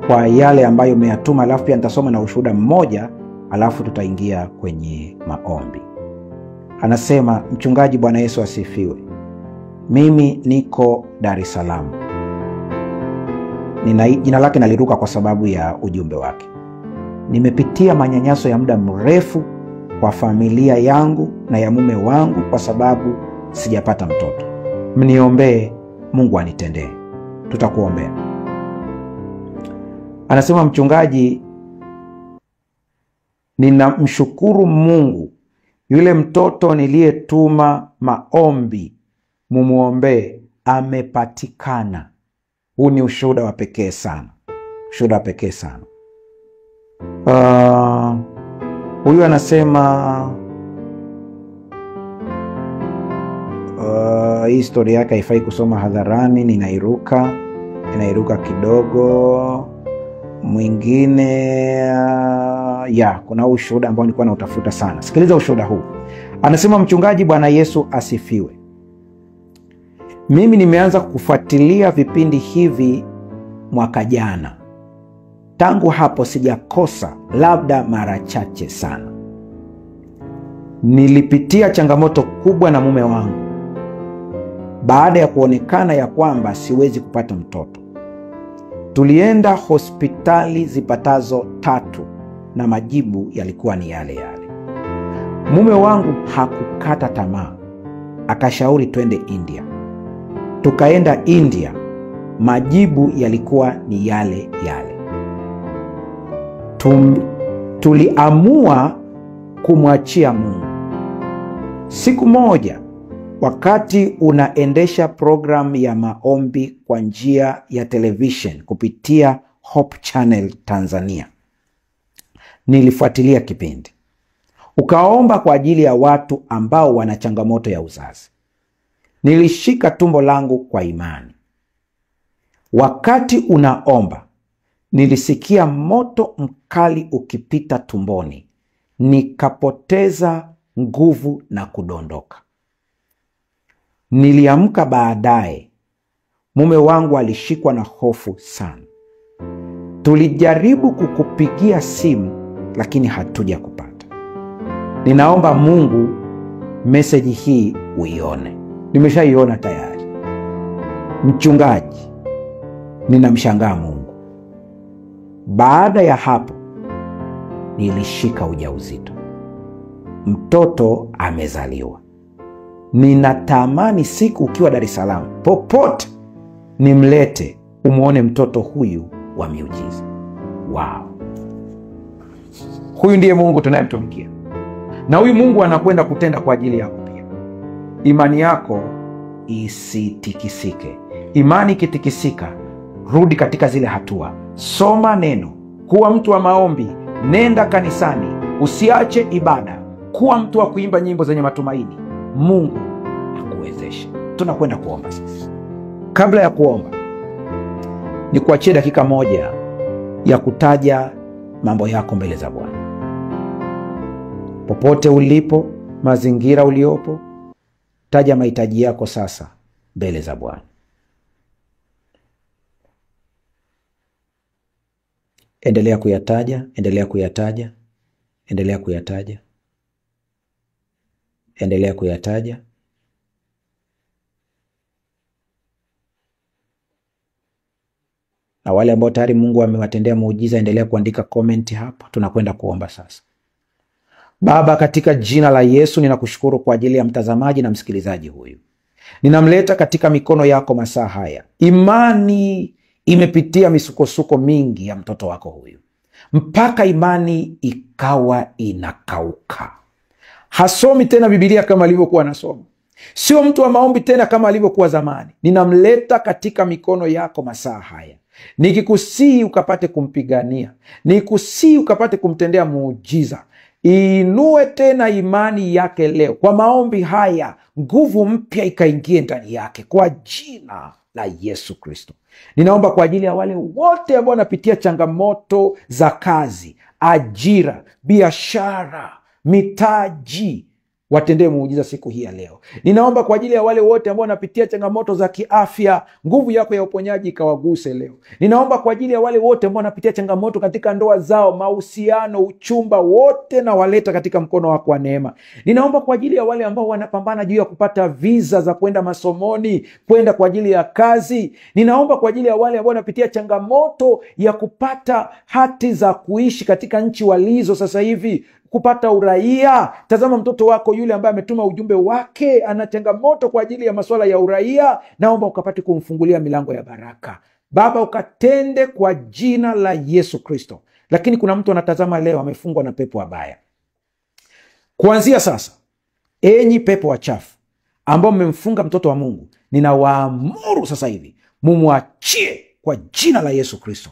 Kwa yale ambayo umeyatuma, alafu pia nitasoma na ushuhuda mmoja, alafu tutaingia kwenye maombi. Anasema, mchungaji, Bwana Yesu asifiwe. Mimi niko Dar es Salaam. Jina lake naliruka kwa sababu ya ujumbe wake. Nimepitia manyanyaso ya muda mrefu kwa familia yangu na ya mume wangu kwa sababu sijapata mtoto. Mniombee Mungu anitendee. Tutakuombea. Anasema, mchungaji, ninamshukuru Mungu, yule mtoto niliyetuma maombi mumuombee amepatikana. Huu ni ushuhuda wa pekee sana. Ushuhuda wa pekee sana. Huyu anasema hii story yake haifai kusoma hadharani, ninairuka kidogo. Mwingine kuna ushuhuda ambao nilikuwa nautafuta sana. Sikiliza ushuhuda huu. Anasema, mchungaji, Bwana Yesu asifiwe. Mimi nimeanza kufuatilia vipindi hivi mwaka jana. Tangu hapo sijakosa, labda mara chache sana. Nilipitia changamoto kubwa na mume wangu baada ya kuonekana ya kwamba siwezi kupata mtoto. Tulienda hospitali zipatazo 3 na majibu yalikuwa ni yale yale. Mume wangu hakukata tamaa, akashauri twende India. Tukaenda India, majibu yalikuwa ni yale yale. Tuliamua kumwachia Mungu. Siku moja, wakati unaendesha program ya maombi kwa njia ya television kupitia Hope Channel Tanzania, nilifuatilia kipindi. Ukaomba kwa ajili ya watu ambao wana changamoto ya uzazi. Nilishika tumbo langu kwa imani. Wakati unaomba, nilisikia moto mkali ukipita tumboni. Nikapoteza nguvu na kudondoka. Niliamka baadaye. Mume wangu alishikwa na hofu sana. Tulijaribu kukupigia simu lakini hatuja kupata. Ninaomba Mungu meseji hii uione. Nimeshaiona tayari. Mchungaji, ninamshangaa Mungu. Baada ya hapo nilishika ujauzito. Mtoto amezaliwa. Ninatamani siku ukiwa Dar es Salaam, popote nimlete umuone mtoto huyu wa miujiza. Wow. Huyu ndiye Mungu tunayemtumikia. Na huyu Mungu anakwenda kutenda kwa ajili yako pia. Imani yako isitikisike. Imani ikitikisika, rudi katika zile hatua. Soma neno, kuwa mtu wa maombi, nenda kanisani, usiache ibada, kuwa mtu wa kuimba nyimbo zenye matumaini. Mungu akuwezeshe. Tunakwenda kuomba sasa. Kabla ya kuomba, ni kuachie dakika moja ya kutaja mambo yako mbele za Bwana. Popote ulipo, mazingira uliopo, taja mahitaji yako sasa mbele za Bwana. Endelea kuyataja, endelea kuyataja, endelea kuyataja, endelea kuyataja. Na wale ambao tayari Mungu amewatendea muujiza, endelea kuandika comment hapo. Tunakwenda kuomba sasa. Baba, katika jina la Yesu ninakushukuru kwa ajili ya mtazamaji na msikilizaji huyu. Ninamleta katika mikono yako masaa haya. Imani imepitia misukosuko mingi ya mtoto wako huyu, mpaka imani ikawa inakauka. Hasomi tena Biblia kama alivyokuwa anasoma. Sio mtu wa maombi tena kama alivyokuwa zamani. Ninamleta katika mikono yako masaa haya, nikikusii ukapate kumpigania, nikusii ukapate kumtendea muujiza. Inue tena imani yake leo. Kwa maombi haya, nguvu mpya ikaingie ndani yake kwa jina la Yesu Kristo. Ninaomba kwa ajili ya wale wote ambao wanapitia changamoto za kazi, ajira, biashara, mitaji, watendee muujiza siku hii ya leo. Ninaomba kwa ajili ya wale wote ambao wanapitia changamoto za kiafya, nguvu yako ya uponyaji ikawaguse leo. Ninaomba kwa ajili ya wale wote ambao wanapitia changamoto katika ndoa zao, mahusiano, uchumba, wote na waleta katika mkono wako wa neema. Ninaomba kwa ajili ya wale ambao wanapambana juu ya kupata visa za kwenda masomoni, kwenda kwa ajili ya kazi. Ninaomba kwa ajili ya wale ambao wanapitia changamoto ya kupata hati za kuishi katika nchi walizo sasa hivi, kupata uraia. Tazama mtoto wako yule ambaye ametuma ujumbe wake, ana changamoto kwa ajili ya masuala ya uraia. Naomba ukapate kumfungulia milango ya baraka. Baba, ukatende kwa jina la Yesu Kristo. Lakini kuna mtu anatazama leo amefungwa na pepo wabaya. Kuanzia sasa, enyi pepo wachafu ambao mmemfunga mtoto wa Mungu, ninawaamuru sasa hivi mumwachie kwa jina la Yesu Kristo.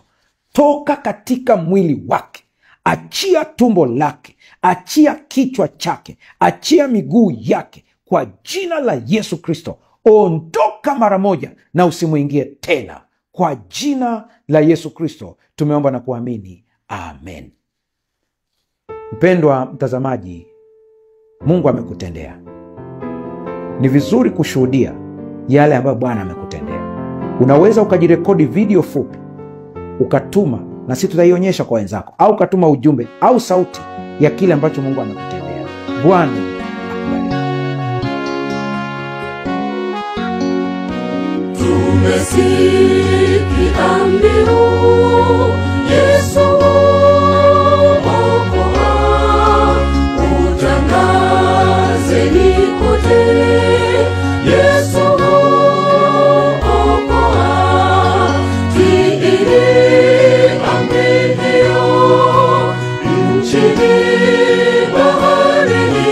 Toka katika mwili wake, achia tumbo lake, achia kichwa chake, achia miguu yake kwa jina la Yesu Kristo. Ondoka mara moja na usimuingie tena kwa jina la Yesu Kristo. Tumeomba na kuamini, amen. Mpendwa mtazamaji, Mungu amekutendea. Ni vizuri kushuhudia yale ambayo Bwana amekutendea. Unaweza ukajirekodi video fupi ukatuma na sisi tutaionyesha kwa wenzako, au katuma ujumbe au sauti ya kile ambacho Mungu anakutendea. Bwana akubariki. Tumesikia mbiu, Yesu okoa, utangazeni kote, Yesu okoa, tiini amri hiyo, nchini baharini